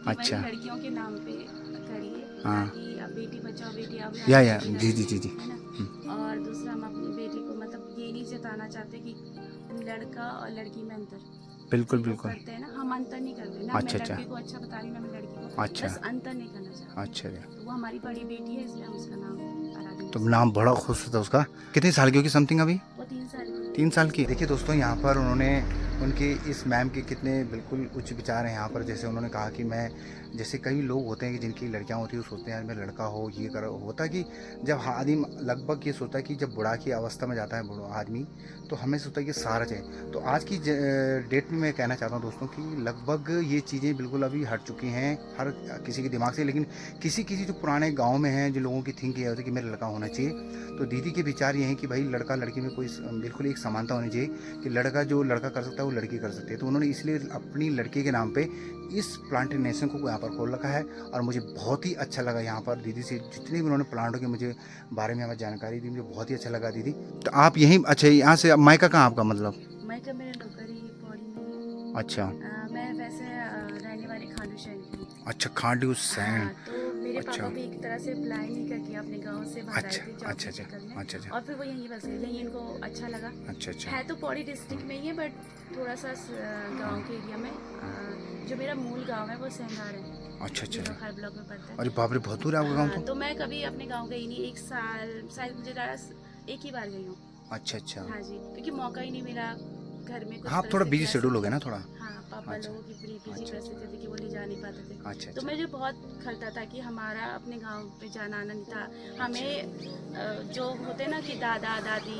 अच्छा। लड़कियों के नाम पे करिए, हाँ। ताकि अब बेटी बचाओ बेटी अब या जी जी जी जी। है ना। और दूसरा हम अपनी बेटी को मतलब ये नहीं जताना चाहते कि लड़का और लड़की में अंतर बिल्कुल लोग बिल्कुल। करते हैं ना, हम अंतर नहीं करते ना। अच्छा, मैं अच्छा। लड़के को अच्छा बता रही हूँ ना, मैं लड़की को अच्छा। बस अंतर नहीं करना चाहते। अच्छा, तो वो हमारी बड़ी बेटी है, इसलिए हम उसका नाम आराधना। तो नाम बड़ा खूबसूरत है उसका। कितनी साल की होगी समथिंग अभी? वो 3 साल की 3 साल की। देखिए दोस्तों, यहाँ पर उन्होंने उनके इस मैम के कितने बिल्कुल उच्च विचार हैं यहाँ पर। जैसे उन्होंने कहा कि मैं, जैसे कई लोग होते हैं कि जिनकी लड़कियाँ होती हैं वो सोचते हैं मैं लड़का हो, ये करो, होता है कि जब आदमी लगभग ये सोचता है कि जब बुढ़ा की अवस्था में जाता है बूढ़ा आदमी, तो हमें सोचता है कि सारा चाहिए। तो आज की डेट में मैं कहना चाहता हूँ दोस्तों कि लगभग ये चीज़ें बिल्कुल अभी हट चुकी हैं हर किसी के दिमाग से। लेकिन किसी किसी जो पुराने गाँव में हैं, जो लोगों की थिंक ये होती है कि मेरा लड़का होना चाहिए, तो दीदी के विचार ये हैं कि भाई लड़का लड़की में कोई बिल्कुल एक समानता होनी चाहिए, कि लड़का जो लड़का कर सकता है वो लड़की कर सकती है। तो उन्होंने इसलिए अपनी लड़की के नाम पे इस प्लांटेशन को यहाँ पर खोल रखा है, और मुझे बहुत ही अच्छा लगा यहाँ पर दीदी से जितने भी उन्होंने प्लांटों के मुझे बारे में हमें जानकारी दी, मुझे बहुत ही अच्छा लगा दीदी। तो आप यहीं, अच्छा यहाँ से मायका कहाँ आपका, मतलब मायका मेरा नौकरी पौड़ी में है। अच्छा, मैं वैसे रहने वाली खांडू शहर की हूँ। अच्छा खांडू सैन। तो मेरे अच्छा। पापा भी एक तरह से अप्लाई नहीं करके अपने गांव से बाहर आए अच्छा थे जॉब अच्छा अच्छा करने, अच्छा अच्छा और फिर वो यहीं बस गए। यहीं इनको अच्छा लगा। अच्छा अच्छा है तो पौड़ी डिस्ट्रिक्ट में ही है, बट थोड़ा सा गांव के एरिया में। जो मेरा मूल गांव है वो सेंगार है, अच्छा अच्छा जो अच्छा। हर ब्लॉक में पड़ता है। अरे बाप रे, बहुत दूर है आपका गाँव हाँ, तो। तो मैं कभी अपने गांव गई नहीं। 1 साल शायद मुझे एक ही बार गई हूँ। अच्छा अच्छा। हाँ जी, क्योंकि मौका ही नहीं मिला घर में। कुछ हाँ, थोड़ा बिजी परिस्थितियाँ शेड्यूल हो ऐसी गया ना थी। थोड़ा। हाँ, पापा अच्छा। लोगों की बिजी अच्छा परिस्थिति थी कि वो ले जा नहीं पाते थे। अच्छा तो अच्छा मुझे बहुत खलता था कि हमारा अपने गांव पे जाना आना नहीं था हमें। जो होते ना कि दादा दादी,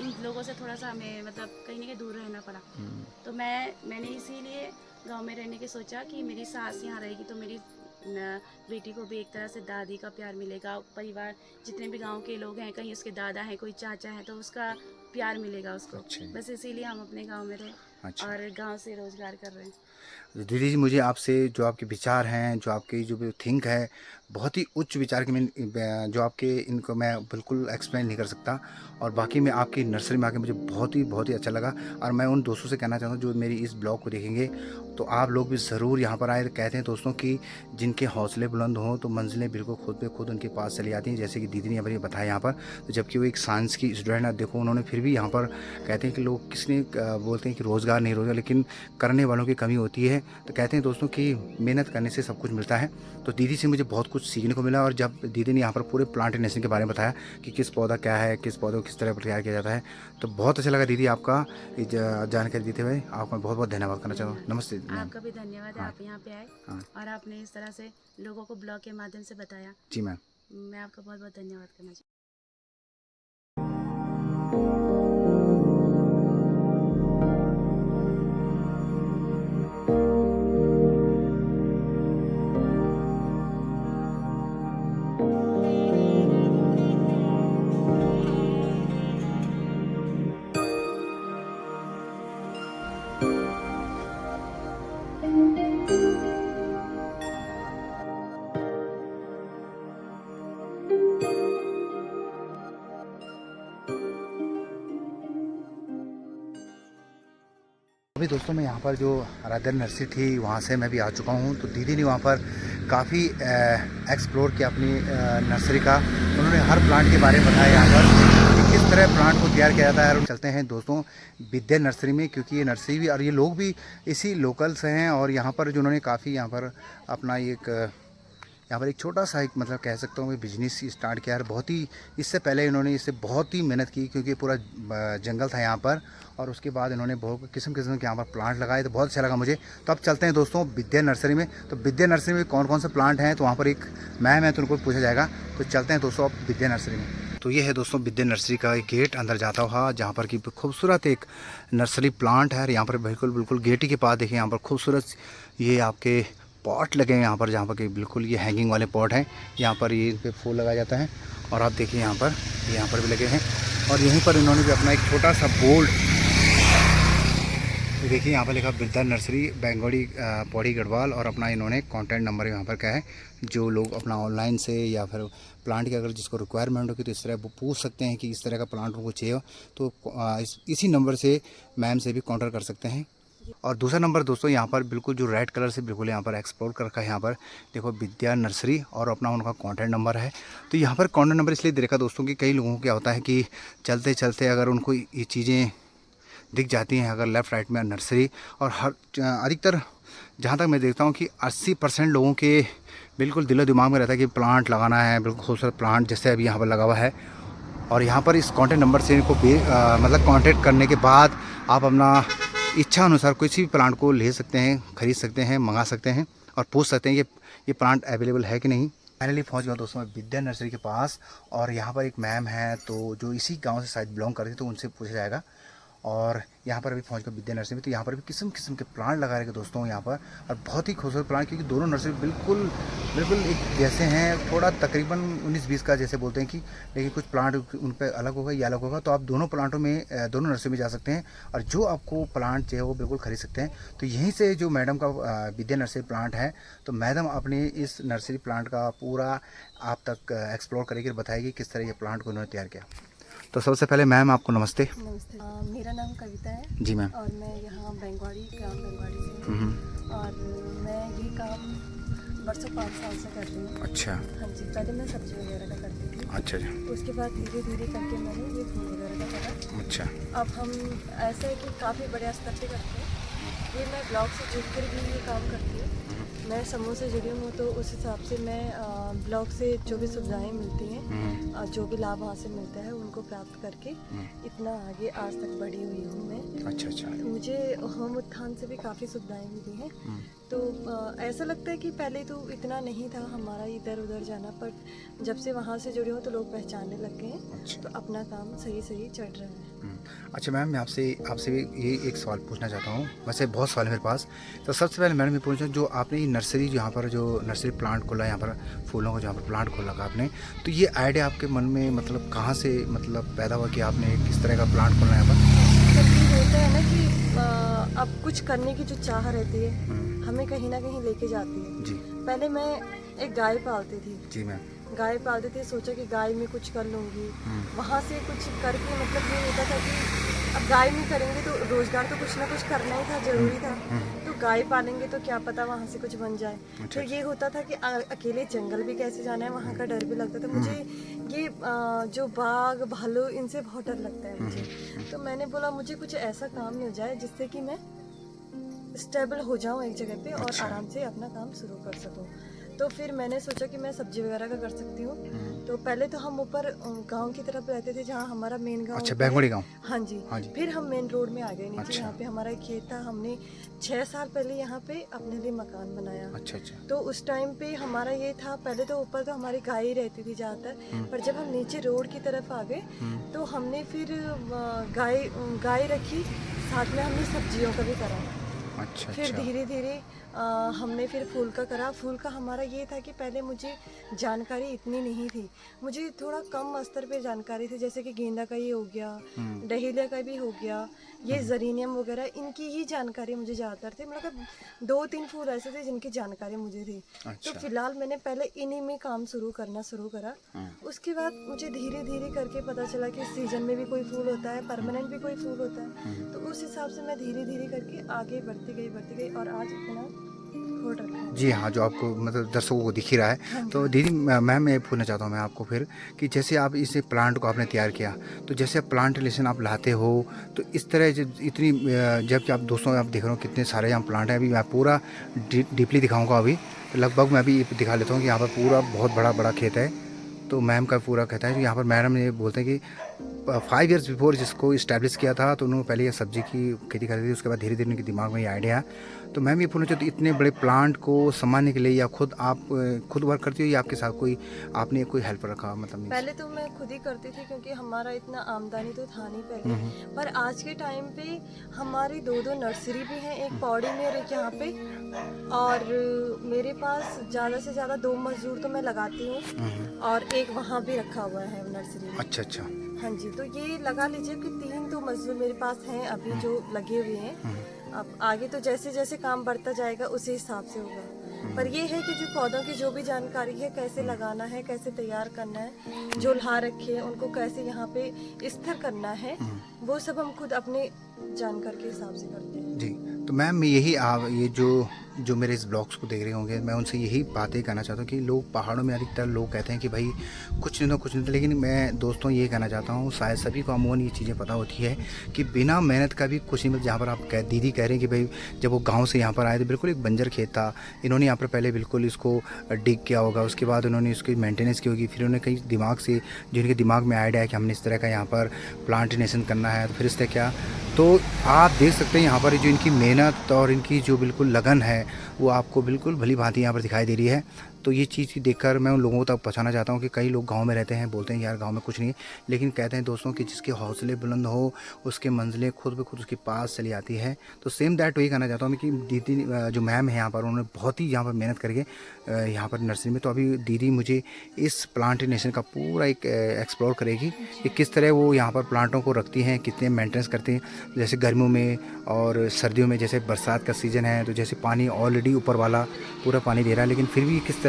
इन लोगों से थोड़ा सा हमें मतलब कहीं ना कहीं दूर रहना पड़ा। तो मैंने इसीलिए गांव में रहने की सोचा कि मेरी सास यहाँ रहेगी तो मेरी बेटी को भी एक तरह से दादी का प्यार मिलेगा। परिवार जितने भी गांव के लोग हैं, कहीं उसके दादा हैं, कोई चाचा है, तो उसका प्यार मिलेगा उसको। अच्छा। बस इसीलिए हम अपने गांव में रहे अच्छा। और गांव से रोजगार कर रहे हैं। दीदी जी, मुझे आपसे जो आपके विचार हैं, जो आपकी जो भी थिंक है, बहुत ही उच्च विचार के, मैं जो आपके इनको मैं बिल्कुल एक्सप्लेन नहीं कर सकता। और बाकी मैं आपकी नर्सरी में आके मुझे बहुत ही अच्छा लगा। और मैं उन दोस्तों से कहना चाहता हूँ जो मेरी इस ब्लॉग को देखेंगे, तो आप लोग भी ज़रूर यहाँ पर आए। कहते हैं दोस्तों कि जिनके हौसले बुलंद हों तो मंजिलें बिल्कुल खुद पे खुद उनके पास चली आती हैं, जैसे कि दीदी ने अभी बताया यहाँ पर। तो जबकि वो एक साइंस की स्टूडेंट है, देखो उन्होंने फिर भी यहाँ पर कहते हैं कि लोग किसने बोलते हैं कि रोज़गार नहीं रोज़गार, लेकिन करने वालों की कमी होती है। तो कहते हैं दोस्तों कि मेहनत करने से सब कुछ मिलता है। तो दीदी से मुझे बहुत कुछ सीखने को मिला। और जब दीदी ने यहाँ पर पूरे प्लांटेशन के बारे में बताया कि किस पौधा क्या है, किस पौधे को किस तरह तैयार किया जाता है, तो बहुत अच्छा लगा दीदी आपका जानकारी देते हुए। आपका बहुत धन्यवाद करना चाहूँ। नमस्ते मैम। आपका भी धन्यवाद है, हाँ आप यहाँ पे आए हाँ और आपने इस तरह से लोगों को ब्लॉग के माध्यम से बताया। जी मैम। मैं आपका बहुत धन्यवाद करना चाहूँ। अभी दोस्तों मैं यहाँ पर जो राधर नर्सरी थी वहाँ से मैं भी आ चुका हूँ। तो दीदी ने वहाँ पर काफ़ी एक्सप्लोर किया अपनी नर्सरी का। उन्होंने हर प्लांट के बारे में बताया यहाँ पर कि किस तरह प्लांट को तैयार किया जाता है। और चलते हैं दोस्तों विद्या नर्सरी में, क्योंकि ये नर्सरी भी और ये लोग भी इसी लोकल्स हैं। और यहाँ पर जो उन्होंने काफ़ी यहाँ पर अपना यहाँ पर एक छोटा सा एक मतलब कह सकता हूँ बिजनेस स्टार्ट किया है। बहुत ही इससे पहले इन्होंने इससे बहुत ही मेहनत की, क्योंकि पूरा जंगल था यहाँ पर। और उसके बाद इन्होंने बहुत किस्म के यहाँ पर प्लांट लगाए, तो बहुत अच्छा लगा मुझे। तो अब चलते हैं दोस्तों विद्या नर्सरी में। तो विद्या नर्सरी में कौन कौन से प्लांट हैं, तो वहाँ पर एक मैम है तो उनको पूछा जाएगा। तो चलते हैं दोस्तों अब विद्या नर्सरी में। तो ये है दोस्तों विद्या नर्सरी का एक गेट अंदर जाता हुआ, जहाँ पर कि खूबसूरत एक नर्सरी प्लांट है। यहाँ पर बिल्कुल गेट के पास देखिए, यहाँ पर खूबसूरत ये आपके पॉट लगे हैं यहाँ पर, जहाँ पर कि बिल्कुल ये हैंगिंग वाले पॉट हैं। यहाँ पर ये इन पर फूल लगाया जाता है। और आप देखिए यहाँ पर भी लगे हैं। और यहीं पर इन्होंने भी अपना एक छोटा सा बोर्ड, देखिए यहाँ पर लिखा विद्या नर्सरी बेंगोड़ी पौड़ी गढ़वाल। और अपना इन्होंने कॉन्टैक्ट नंबर यहाँ पर क्या है, जो लोग अपना ऑनलाइन से या फिर प्लांट की अगर जिसको रिक्वायरमेंट होगी तो इस तरह वो पूछ सकते हैं कि इस तरह का प्लांट उनको चाहिए, तो इसी नंबर से मैम से भी कॉन्टैक्ट कर सकते हैं। और दूसरा नंबर दोस्तों यहाँ पर बिल्कुल जो रेड कलर से बिल्कुल यहाँ पर एक्सप्लोर कर रखा है, यहाँ पर देखो विद्या नर्सरी और अपना उनका कॉन्टैक्ट नंबर है। तो यहाँ पर कॉन्टैक्ट नंबर इसलिए दे रखा दोस्तों कि कई लोगों को क्या होता है कि चलते चलते अगर उनको ये चीज़ें दिख जाती हैं, अगर लेफ़्ट राइट में नर्सरी, और हर अधिकतर जहाँ तक मैं देखता हूँ कि 80% लोगों के बिल्कुल दिलो दिमाग में रहता है कि प्लांट लगाना है, बिल्कुल खूबसूरत प्लांट जैसे अभी यहाँ पर लगा हुआ है। और यहाँ पर इस कॉन्टैक्ट नंबर से इनको मतलब कॉन्टैक्ट करने के बाद आप अपना इच्छा अनुसार किसी भी प्लांट को ले सकते हैं, खरीद सकते हैं, मंगा सकते हैं और पूछ सकते हैं ये प्लांट अवेलेबल है कि नहीं। फाइनली पहुँच गया दोस्तों मैं विद्या नर्सरी के पास, और यहाँ पर एक मैम है तो जो इसी गांव से शायद बिलोंग करती है, तो उनसे पूछा जाएगा। और यहाँ पर अभी पहुँच गया विद्या नर्सरी में, तो यहाँ पर भी किस्म किस्म के प्लांट लगा रहे दोस्तों यहाँ पर, और बहुत ही खूबसूरत प्लांट, क्योंकि दोनों नर्सरी बिल्कुल एक जैसे हैं। थोड़ा तकरीबन 19-20 का जैसे बोलते हैं कि, लेकिन कुछ प्लांट उन पर अलग होगा या अलग होगा। तो आप दोनों प्लांटों में, दोनों नर्सरी में जा सकते हैं और जो आपको प्लांट चाहिए वो बिल्कुल खरीद सकते हैं। तो यहीं से जो मैडम का विद्या नर्सरी प्लांट है, तो मैडम अपने इस नर्सरी प्लांट का पूरा आप तक एक्सप्लोर करेगी, बताएगी किस तरह ये प्लांट को उन्होंने तैयार किया। तो सबसे पहले मैम आपको नमस्ते। नमस्ते। मेरा नाम कविता है जी मैम। और मैं यहाँ बेंगवाड़ी ग्राम बेंगवाड़ी से हूँ और मैं ये काम बरसों 5 साल से कर रही हूँ। अच्छा। हाँ जी, पहले मैं सब्जी वगैरह का करती थी। अच्छा जी। उसके बाद धीरे धीरे करके मैंने ये फूल वगैरह का करा। अच्छा। अब हम ऐसे है कि काफ़ी बड़े स्तर पे करते हैं। ये मैं ब्लॉग से जुड़ कर भी ये काम करती हूँ। मैं समूह से जुड़ी हूँ, तो उस हिसाब से मैं ब्लॉग से जो भी सुविधाएं मिलती हैं, जो भी लाभ वहाँ से मिलता है, उनको प्राप्त करके इतना आगे आज तक बढ़ी हुई हूँ मैं। अच्छा अच्छा। मुझे होम उत्थान से भी काफ़ी सुविधाएं मिली हैं। तो ऐसा लगता है कि पहले तो इतना नहीं था हमारा इधर उधर जाना, पर जब से वहाँ से जुड़ी हूँ तो लोग पहचानने लग गए हैं। अच्छा। तो अपना काम सही सही चल रहा है। अच्छा मैम, मैं आपसे ये एक सवाल पूछना चाहता हूँ। वैसे बहुत सवाल है मेरे पास। तो सबसे पहले मैडम ये पूछना, जो आपने ये नर्सरी यहाँ पर जो नर्सरी प्लांट खोला, यहाँ पर फूलों का जहाँ पर प्लांट खोला आपने, तो ये आइडिया आपके मन में मतलब कहाँ से मतलब पैदा हुआ कि आपने किस तरह का प्लांट खोलना है यहाँ पर? जब ये होता है ना कि अब कुछ करने की जो चाह रहती है हमें कहीं ना कहीं लेके जाती है। जी। पहले मैं एक गाय पालती थी। जी मैम। गाय पालते थे, सोचा कि गाय में कुछ कर लूँगी। वहाँ से कुछ करके मतलब ये होता था कि अब गाय में करेंगे तो रोजगार तो कुछ ना कुछ करना ही था, जरूरी था। तो गाय पालेंगे तो क्या पता वहाँ से कुछ बन जाए। तो ये होता था कि अकेले जंगल भी कैसे जाना है, वहाँ का डर भी लगता था मुझे। ये जो बाघ भालू इनसे बहुत डर लगता है मुझे। तो मैंने बोला मुझे कुछ ऐसा काम मिल जाए जिससे कि मैं स्टेबल हो जाऊँ एक जगह पे और आराम से अपना काम शुरू कर सकूँ। तो फिर मैंने सोचा कि मैं सब्जी वगैरह का कर सकती हूँ। तो पहले तो हम ऊपर गांव की तरफ रहते थे, जहाँ हमारा मेन गांव। अच्छा, बेंगवाड़ी गांव। हाँ जी। हाँ जी। फिर हम मेन रोड में आ गए नीचे। अच्छा। यहाँ पे हमारा एक खेत था, हमने 6 साल पहले यहाँ पे अपने लिए मकान बनाया। अच्छा अच्छा। तो उस टाइम पे हमारा ये था, पहले तो ऊपर तो हमारी गाय ही रहती थी ज़्यादातर, पर जब हम नीचे रोड की तरफ आ गए तो हमने फिर गाय रखी, साथ में हमने सब्जियों का भी करा। अच्छा। फिर धीरे धीरे हमने फिर फूल का करा। फूल का हमारा ये था कि पहले मुझे जानकारी इतनी नहीं थी, मुझे थोड़ा कम स्तर पे जानकारी थी। जैसे कि गेंदा का ये हो गया, डहेलिया का भी हो गया, ये जरीनियम वगैरह, इनकी ही जानकारी मुझे ज़्यादातर थी। मतलब 2-3 फूल ऐसे थे जिनकी जानकारी मुझे थी। अच्छा। तो फिलहाल मैंने पहले इन्हीं में काम शुरू करा। उसके बाद मुझे धीरे धीरे करके पता चला कि सीजन में भी कोई फूल होता है, परमानेंट भी कोई फूल होता है। तो उस हिसाब से मैं धीरे धीरे करके आगे बढ़ती गई और आज इतना खोल रखा है। जी हाँ, जो आपको मतलब दर्शकों को दिख ही रहा है। तो दीदी मैम, मैं पूछना चाहता हूँ मैं आपको फिर कि जैसे आप इस प्लांट को आपने तैयार किया, तो जैसे प्लांट रिलेशन आप लाते हो, तो इस तरह इतनी जबकि आप दोस्तों आप देख रहे हो कितने सारे यहाँ प्लांट हैं। अभी मैं पूरा डीपली दिखाऊंगा। अभी तो लगभग मैं अभी दिखा लेता हूँ कि यहाँ पर पूरा बहुत बड़ा खेत है। तो मैम का पूरा कहता है कि यहाँ पर मैडम ये बोलते हैं कि 5 इयर्स बिफोर जिसको इस्टेब्लिश किया था, तो उन्होंने पहले ये सब्जी की खेती करी थी। उसके बाद धीरे धीरे उनके दिमाग में ये आइडिया है। तो मैम ये पूछना चाहती हूँ, इतने बड़े प्लांट को संभालने के लिए या आप खुद वर्क करती हो या आपके साथ आपने कोई हेल्प रखा? मतलब पहले तो मैं खुद ही करती थी, क्योंकि हमारा इतना आमदनी तो था नहीं पहले। पर आज के टाइम पे हमारी 2 नर्सरी भी हैं, एक पौड़ी में और एक यहाँ पे। और मेरे पास ज़्यादा से ज़्यादा 2 मजदूर तो मैं लगाती हूँ और एक वहाँ भी रखा हुआ है नर्सरी में। अच्छा अच्छा। हाँ जी। तो ये लगा लीजिए कि 3 तो मजदूर मेरे पास हैं अभी जो लगे हुए हैं। अब आगे तो जैसे जैसे काम बढ़ता जाएगा उसी हिसाब से होगा। पर ये है कि जो पौधों की जो भी जानकारी है, कैसे लगाना है, कैसे तैयार करना है, जो ला रखे हैं उनको कैसे यहाँ पे स्थिर करना है, वो सब हम खुद अपने जानकार के हिसाब से करते हैं। जी। तो मैम यही ये जो जो मेरे इस ब्लॉग्स को देख रहे होंगे, मैं उनसे यही बातें कहना चाहता हूँ कि लोग पहाड़ों में अधिकतर लोग कहते हैं कि भाई कुछ नहीं तो, लेकिन मैं दोस्तों ये कहना चाहता हूँ, शायद सभी को अमूमन ये चीज़ें पता होती है कि बिना मेहनत का भी कुछ नहीं मिलता। जहाँ पर आप दीदी कह रहे हैं कि भाई जब वो गाँव से यहाँ पर आए तो बिल्कुल एक बंजर खेत था, इन्होंने यहाँ पर पहले बिल्कुल इसको डिग किया होगा, उसके बाद उन्होंने इसकी मेंटेनेंस की होगी, फिर उन्होंने कहीं दिमाग से जो इनके दिमाग में आइडिया है कि हमने इस तरह का यहाँ पर प्लांटेशन करना है, तो फिर इस तरह क्या, तो आप देख सकते हैं यहाँ पर जो इनकी मेहनत और इनकी जो बिल्कुल लगन है वो आपको बिल्कुल भली भांति यहाँ पर दिखाई दे रही है। तो ये चीज़ देखकर मैं उन लोगों तक पहुँचाना चाहता हूँ कि कई लोग गांव में रहते हैं, बोलते हैं यार गांव में कुछ नहीं है, लेकिन कहते हैं दोस्तों कि जिसके हौसले बुलंद हो उसके मंजिलें खुद ब खुद उसके पास चली आती है। तो सेम दैट वही कहना चाहता हूँ मैं कि दीदी जो मैम है यहाँ पर, उन्होंने बहुत ही यहाँ पर मेहनत करके यहाँ पर नर्सरी में, तो अभी दीदी मुझे इस प्लांटेशन का पूरा एक एक्सप्लोर करेगी कि किस तरह वो यहाँ पर प्लांटों को रखती हैं, कितने मेंटेनेंस करते हैं, जैसे गर्मियों में और सर्दियों में, जैसे बरसात का सीज़न है तो जैसे पानी ऑलरेडी ऊपर वाला पूरा पानी दे रहा है, लेकिन फिर भी किस तरह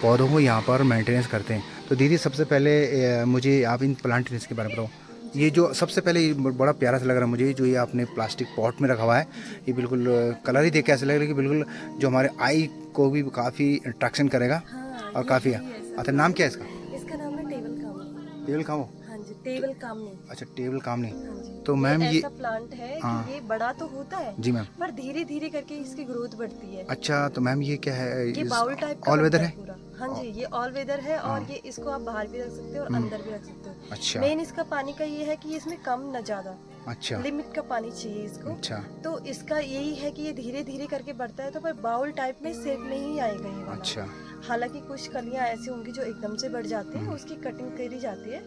पौधों को यहाँ पर मेंटेनेंस करते हैं। तो दीदी सबसे पहले मुझे आप इन प्लांटेशन के बारे में बताओ। ये जो सबसे पहले ये बड़ा प्यारा सा लग रहा है मुझे, जो ये आपने प्लास्टिक पॉट में रखा हुआ है, ये बिल्कुल कलर ही देख के ऐसा लग रहा है कि बिल्कुल जो हमारे आई को भी काफ़ी अट्रैक्शन करेगा। हाँ, और काफ़ी है। अच्छा, नाम क्या है इसका? इसका नाम है टेबल कामनी। टेबल कामो? हाँ जी, टेबल कामनी। अच्छा, टेबल कामनी। हाँ जी। तो मैम ये ऐसा प्लांट है हाँ। कि ये बड़ा तो होता है जी मैम, पर धीरे धीरे करके इसकी ग्रोथ बढ़ती है। अच्छा तो मैम ये क्या है? ये बाउल टाइप का ऑल वेदर है? पूरा। हाँ जी, ये ऑल वेदर है और ये इसको आप बाहर भी रख सकते हो और अंदर भी रख सकते हो। अच्छा मेन इसका पानी का ये है कि इसमें कम न ज्यादा, अच्छा लिमिट का पानी चाहिए इसको। अच्छा तो इसका यही है कि ये धीरे धीरे करके बढ़ता है, तो पर बाउल टाइप में शेप में ही आएगा ये वाला। अच्छा हालांकि कुछ कलियां ऐसी होंगी जो एकदम से बढ़ जाते हैं, उसकी कटिंग करी जाती है,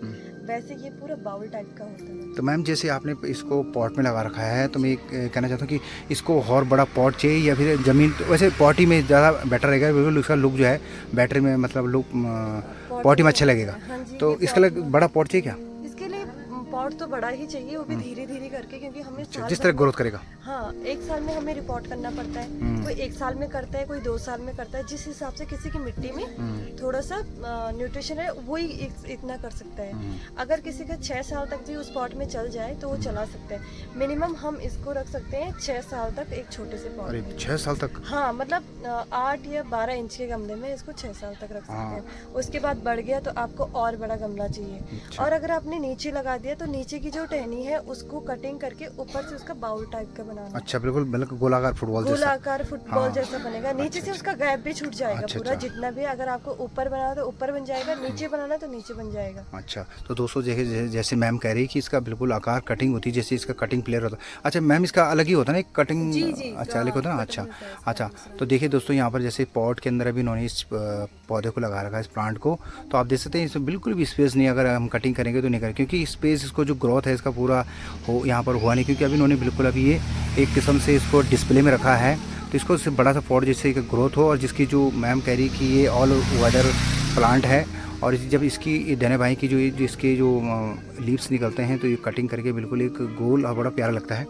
वैसे ये पूरा बाउल टाइप का होता है। तो मैम जैसे आपने इसको पॉट में लगा रखा है, तो मैं कहना चाहता हूँ कि इसको और बड़ा पॉट चाहिए या फिर ज़मीन, तो वैसे पॉटी में ज़्यादा बेटर रहेगा, बिल्कुल उसका लुक जो है बैटरी में, मतलब लुक पॉटी में अच्छा लगेगा। हाँ जी, तो ये इसका पॉट बड़ा पॉट चाहिए क्या? इसके लिए पॉट तो बड़ा ही चाहिए, वो भी धीरे धीरे करके, क्योंकि हमें साल जिस भर तरह ग्रोथ करेगा। हाँ, एक साल में हमें रिपोर्ट करना पड़ता है, कोई 1 साल में करता है, कोई 2 साल में करता है, जिस हिसाब से किसी की मिट्टी में थोड़ा सा न्यूट्रिशन है वही इतना कर सकता है। अगर किसी का 6 साल तक भी उस पॉट में चल जाए तो वो चला सकता है। मिनिमम हम इसको रख सकते हैं 6 साल तक एक छोटे से पॉट अरे में। 6 साल तक? हाँ, मतलब 8 या 12 इंच के गमले में इसको 6 साल तक रख सकते हैं। उसके बाद बढ़ गया तो आपको और बड़ा गमला चाहिए। और अगर आपने नीचे लगा दिया तो नीचे की जो टहनी है उसको कटिंग करके ऊपर से उसका बाउल टाइप का बनाना। अच्छा, बिल्कुल बिल्कुल गोलाकार फुटबॉल जैसा। गोलाकार फुटबॉल जैसा बनेगा। नीचे से उसका गैप भी छूट जाएगा अच्छा, पूरा, अच्छा। जितना भी, अगर आपको ऊपर बनाना तो ऊपर बन जाएगा, नीचे बनाना तो नीचे बन जाएगा। अच्छा, तो दोस्तों जैसे मैम कह रही कि इसका बिल्कुल आकार कटिंग होती है, जैसे इसका कटिंग प्लेयर होता है। अच्छा मैम, इसका अलग ही होता है ना एक कटिंग? जी, जी, अच्छा, अलग होता है ना। कटिंग अच्छा होता है इसका अच्छा। दूसरा। तो देखिए दोस्तों, यहाँ पर जैसे पॉट के अंदर अभी इन्होंने इस पौधे को लगा रखा है, इस प्लांट को, तो आप देख सकते हैं इसमें बिल्कुल भी स्पेस नहीं, अगर हम कटिंग करेंगे तो नहीं करेंगे, क्योंकि स्पेस इसको जो ग्रोथ है इसका पूरा हो यहाँ पर हुआ नहीं, क्योंकि अभी इन्होंने बिल्कुल अभी ये एक किस्म से इसको डिस्प्ले में रखा है, तो इसको इससे बड़ा सा पॉट जिससे ग्रोथ हो, और जिसकी जो मैम कह रही कि ये ऑल वेदर प्लांट है, और जब इसकी धने भाई की जो इसके जो लीव्स निकलते हैं तो ये कटिंग करके बिल्कुल एक गोल और बड़ा प्यारा लगता है।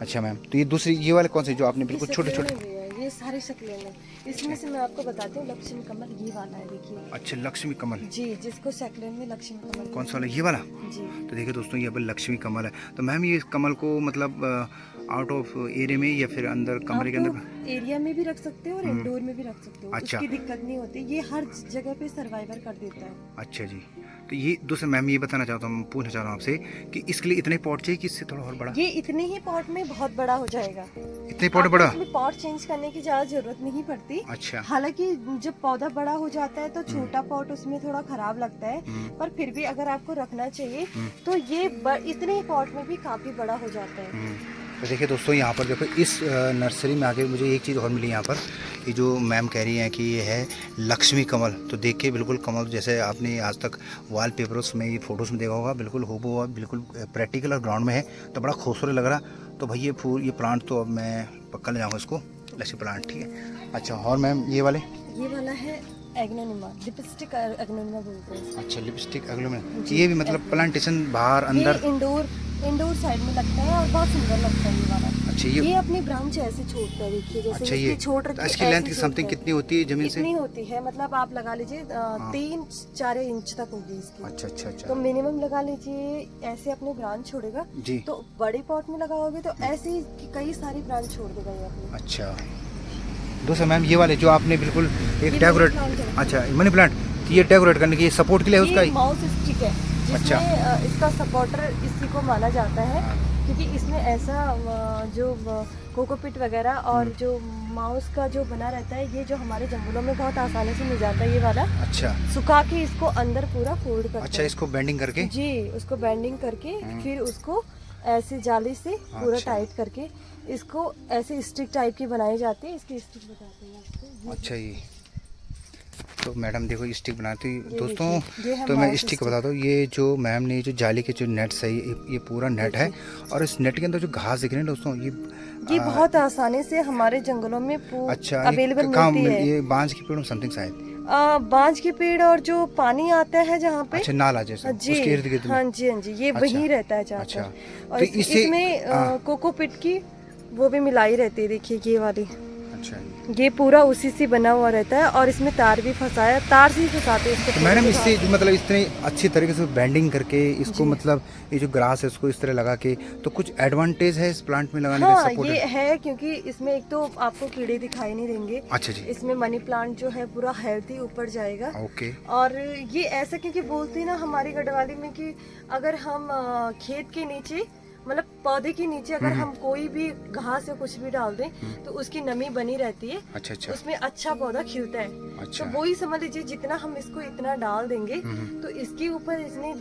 अच्छा मैम, तो ये दूसरी ये वाले कौन से जो आपने बिल्कुल छोटे छोटे? ये सारी शक्लें हैं। इसमें से मैं आपको बताती हूँ, लक्ष्मी कमल ये वाला है, देखिए। अच्छा, लक्ष्मी कमल जी, जिसको सेकलेन में लक्ष्मी कमल। कौन सा वाला? ये वाला? जी। तो देखिए दोस्तों, ये अब लक्ष्मी कमल है। तो मैम ये कमल को मतलब आउट ऑफ एरिया में या फिर अंदर कमरे के अंदर? एरिया में भी रख सकते हो और इंडोर में भी रख सकते हो। अच्छा। उसकी दिक्कत नहीं होती, ये हर जगह पे सर्वाइवर कर देता है। अच्छा जी। तो ये दूसरा मैम ये बताना चाहता हूँ, पूछना चाह रहा हूँ आपसे कि इसके लिए इतने पॉट चाहिए कि इससे थोड़ा और बड़ा? ये इतने ही पॉट में बहुत बड़ा हो जाएगा। इतने पॉट बड़ा? इसमें पॉट चेंज करने की ज्यादा जरूरत नहीं पड़ती। अच्छा। हालांकि जब पौधा बड़ा हो जाता है तो छोटा पॉट उसमें थोड़ा खराब लगता है, पर फिर भी अगर आपको रखना चाहिए तो ये इतने ही पॉट में भी काफी बड़ा हो जाता है। तो देखिए दोस्तों, यहाँ पर देखो इस नर्सरी में आके मुझे एक चीज़ और मिली यहाँ पर, ये जो मैम कह रही हैं कि ये है लक्ष्मी कमल। तो देखिए बिल्कुल कमल जैसे आपने आज तक वॉलपेपर्स में, ये फोटोज़ में देखा होगा, बिल्कुल हूबहू बिल्कुल प्रैक्टिकल और ग्राउंड में है, तो बड़ा खूबसूरत लग रहा। तो भाई ये प्लांट तो अब मैं पक्का ले जाऊँगा इसको, लक्ष्मी प्लांट, ठीक है। अच्छा, और मैम ये वाले? ये वाला है एग्नोनिमा, लिपस्टिक एग्नोनिमा बोलते हैं। अच्छा, लिपस्टिक एग्लोनिमा। ये भी मतलब प्लांटेशन बाहर अंदर? इंडोर साइड में लगता है और बहुत सुंदर लगता है ये वाला। अच्छा, ये अपनी ब्रांच ऐसे छोड़ता है, देखिए जैसे अच्छा, इसकी छोड़ रखी है, इसकी लेंथ की समथिंग कितनी होती है जमीन से? इतनी होती है, मतलब आप लगा लीजिए 3-4 इंच तक होगी इसकी। अच्छा अच्छा अच्छा। तो मिनिमम लगा लीजिए, ऐसे अपने ब्रांच छोड़ेगा जी। तो बड़े पॉट में लगाओगे तो ऐसे ही कई सारी ब्रांच छोड़ देगा ये अपनी। अच्छा, दूसरा मैम ये वाले जो आपने बिल्कुल एक ये डेकोरेट, मनी प्लांट है। अच्छा मनी प्लांट, तो ये डेकोरेट करने की सपोर्ट के लिए है उसका ये माउस स्टिक है अच्छा। जिसमें इसका सपोर्टर इसी को माना जाता है, क्योंकि इसमें ऐसा जो कोकोपीट वगैरह और जो माउस का जो बना रहता है, ये जो हमारे जंगलों में बहुत आसानी से मिल जाता है, ये वाला अच्छा सुखा के इसको अंदर पूरा फोल्ड करते अच्छा, हैं। इसको बेंडिंग करके जी, उसको बेंडिंग करके फिर उसको ऐसे जाली से पूरा अच्छा। टाइट करके इसको ऐसे स्टिक टाइप की बनाई जाती है। इसकी स्टिक बताते हैं आपको। अच्छा ये तो मैडम देखो स्टिक बनाती ये दोस्तों, देखिए, ये है तो मैं माउस स्टिक बता दूँ, ये जो मैम ने जो जाली के जो नेट्स है ये पूरा नेट है, और इस नेट के अंदर जो घास दिख रही है दोस्तों ये बहुत आसानी से हमारे जंगलों में अच्छा अवेलेबल कहाँ मिलती है। ये बांझ की पेड़ समथिंग शायद, बांझ के पेड़ और जो पानी आता है जहाँ पे, अच्छा नाला जैसा जी उसके इर्द गिर्द में। हाँ जी, हाँ जी, ये अच्छा, वहीं रहता है जहाँ अच्छा, पर। और तो इससे इसमें कोकोपीट की वो भी मिलाई रहती है, देखिए ये वाली, अच्छा ये पूरा उसी से बना हुआ रहता है, और इसमें तार भी फंसाया, तार से ही फंसाते हैं इसको। तो मैडम इससे जो मतलब इतने अच्छी तरीके से बेंडिंग करके इसको मतलब ये जो ग्रास है उसको इस तरह लगा के, तो कुछ एडवांटेज है इस प्लांट में लगाने का हाँ, सपोर्ट ये है, क्योंकि इसमें एक तो आपको कीड़े दिखाई नहीं देंगे। अच्छा जी इसमें मनी प्लांट जो है पूरा हेल्थी ऊपर जाएगा। ओके और ये ऐसा, क्योंकि बोलते हैं ना हमारी गढ़वाली में कि अगर हम खेत के नीचे मतलब पौधे के नीचे अगर हम कोई भी घास या कुछ भी डाल दें तो उसकी नमी बनी रहती है, अच्छा अच्छा उसमें अच्छा पौधा खिलता है। अच्छा तो वही समझ लीजिए, जितना हम इसको इतना डाल देंगे तो इसके ऊपर इतनी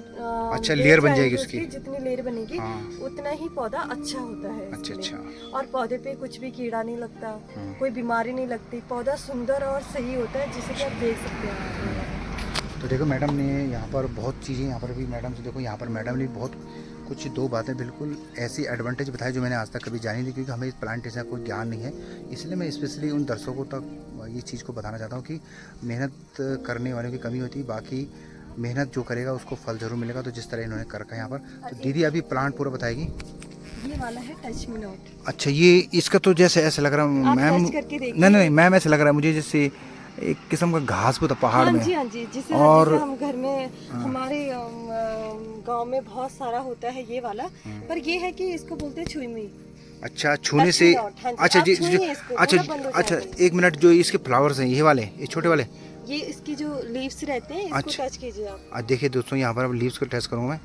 अच्छा लेयर बन जाएगी उसकी, उसकी, जितनी लेयर बनेगी हाँ। उतना ही पौधा अच्छा होता है अच्छा इसके लिए। अच्छा और पौधे पे कुछ भी कीड़ा नहीं लगता, कोई बीमारी नहीं लगती, पौधा सुंदर और सही होता है, जिसे कि आप देख सकते हैं। तो देखो मैडम ने यहाँ पर बहुत चीज़ें, यहाँ पर भी मैडम से देखो, यहाँ पर मैडम ने बहुत कुछ दो बातें बिल्कुल ऐसी एडवांटेज बताई जो मैंने आज तक कभी जानी नहीं, क्योंकि हमें इस प्लांटेशन का कोई ज्ञान नहीं है, इसलिए मैं स्पेशली उन दर्शकों तक ये चीज़ को बताना चाहता हूँ कि मेहनत करने वालों की कमी होती है, बाकी मेहनत जो करेगा उसको फल ज़रूर मिलेगा। तो जिस तरह इन्होंने कर रखा है यहाँ पर, तो दीदी अभी प्लांट पूरा बताएगी। ये वाला है टच मी नॉट। अच्छा ये इसका तो जैसे ऐसे लग रहा है आप मैम, टच करके देखिए। नहीं मैम ऐसे लग रहा है मुझे जैसे एक किस्म का घास होता पहाड़ हाँ में। जी, हाँ जी, जिसे और जैसे हम घर में हमारे गांव में बहुत सारा होता है ये वाला, पर ये है कि इसको बोलते हैं छुईमी। अच्छा छूने से, हाँ जी, अच्छा आप जी छूइए इसको, अच्छा पूरा बंद हो अच्छा जाएगा। एक मिनट, जो इसके फ्लावर्स हैं ये वाले, ये छोटे वाले, ये इसकी जो लीव्स रहते हैं, इसको अच्छा। टच कीजिए आप। आज देखिए दोस्तों यहाँ पर अब लीव्स को टेस्ट करूँगा मैं।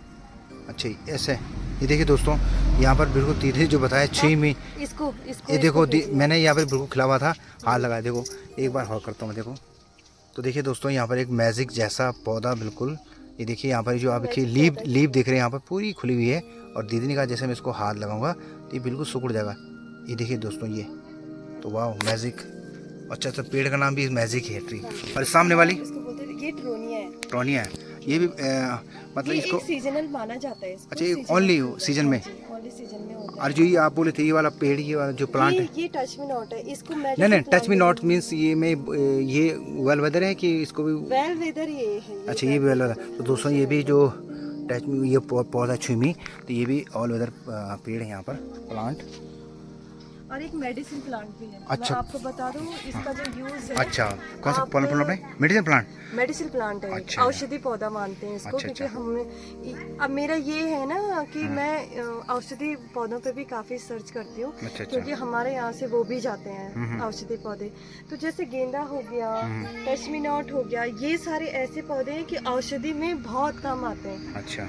अच्छा ऐसे ये देखिए दोस्तों, यहाँ पर बिल्कुल दीदी जो बताया छुई में, इसको ये देखो मैंने यहाँ पर बिल्कुल खिला हुआ था, हाथ लगाया, देखो एक बार हॉल करता हूँ, देखो तो देखिए दोस्तों यहाँ पर एक मैजिक जैसा पौधा बिल्कुल, ये देखिए यहाँ पर जो आपकी लीव देख रहे हैं यहाँ पर पूरी खुली हुई है, और दीदी ने कहा जैसे मैं इसको हाथ लगाऊंगा तो ये बिल्कुल सूख जाएगा। ये देखिए दोस्तों ये तो वाह मैजिक, अच्छा अच्छा पेड़ का नाम भी मैजिक है ट्री। और सामने वाली इसको बोलते हैं, ये ट्रोनिया है। ट्रोनिया है, ये भी मतलब ये इसको, एक सीजनल माना जाता है इसको। अच्छा ये ओनली सीजन में, ओनली सीजन में होता है। और जो ये आप बोले थे ये वाला पेड़, ये वाला जो प्लांट है, ये टच मी नॉट है, इसको मैं नहीं टच मी नॉट मीन्स ये में ये वेल वेदर है कि इसको भी, वेल वेदर ये है। अच्छा ये भी वेल वेदर। तो दोस्तों ये भी जो टच मी ये पौधा छुमी, तो ये भी ऑल वेदर पेड़ है यहाँ पर प्लांट। और एक मेडिसिन प्लांट भी है। अच्छा। मैं आपको बता दूं इसका जो यूज है। अच्छा कौन सा प्लांट अपने मेडिसिन प्लांट? मेडिसिन प्लांट है, अच्छा। औषधि पौधा मानते हैं इसको। अच्छा, क्योंकि अच्छा। हमने अब मेरा ये है ना कि मैं औषधि पौधों पे भी काफी सर्च करती हूँ, अच्छा, अच्छा। क्योंकि हमारे यहाँ से वो भी जाते हैं औषधि पौधे। तो जैसे गेंदा हो गया, टच मी नॉट हो गया, ये सारे ऐसे पौधे हैं कि औषधि में बहुत काम आते हैं। अच्छा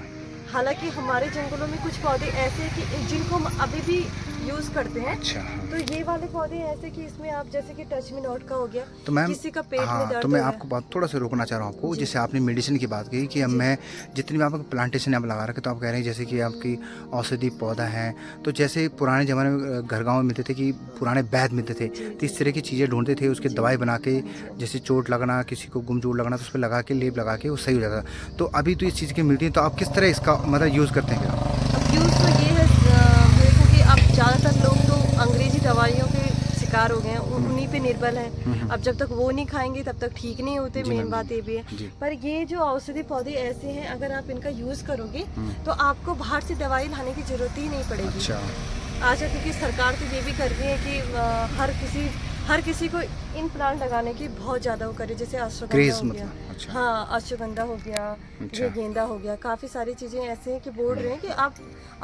हालांकि हमारे जंगलों में कुछ पौधे ऐसे हैं कि जिनको हम अभी भी यूज करते हैं। अच्छा तो ये वाले पौधे ऐसे कि इसमें आप जैसे कि टच मी नॉट का हो गया, तो मैम किसी का पेट में हाँ, दर्द तो मैं हो आपको बात थोड़ा सा रोकना चाह रहा हूँ आपको, जैसे आपने मेडिसिन की बात की कि अब मैं जितनी भी आप प्लांटेशन आप लगा रखे, तो आप कह रहे हैं जैसे कि आपकी औषधि पौधा है, तो जैसे पुराने ज़माने में घर गाँव में मिलते थे कि पुराने वैद्य मिलते थे, तो इस तरह की चीज़ें ढूंढते थे, उसकी दवाई बना के, जैसे चोट लगना, किसी को गुम चोट लगना, तो उस पर लगा के लेप लगा के वो सही हो जाता था। तो अभी तो इस चीज़ की मिलती है, तो आप किस तरह इसका मतलब यूज़ करते हैं? अब यूज तो ये है देखो कि अब ज़्यादातर लोग तो अंग्रेजी दवाइयों के शिकार हो गए हैं, उन्हीं पे निर्भर हैं। अब जब तक वो नहीं खाएंगे तब तक ठीक नहीं होते, मेन बात ये भी है। पर ये जो औषधि पौधे ऐसे हैं, अगर आप इनका यूज करोगे तो आपको बाहर से दवाई लाने की जरूरत ही नहीं पड़ेगी। अच्छा आजकल क्योंकि सरकार तो ये भी कर रही है कि हर किसी को इन प्लांट लगाने की बहुत ज़्यादा वो करे, जैसे अश्वगंधा हो गया। अच्छा। हाँ, अश्वगंधा हो गया, अच्छा। ये गेंदा हो गया, काफ़ी सारी चीज़ें ऐसे हैं कि बोल रहे हैं कि आप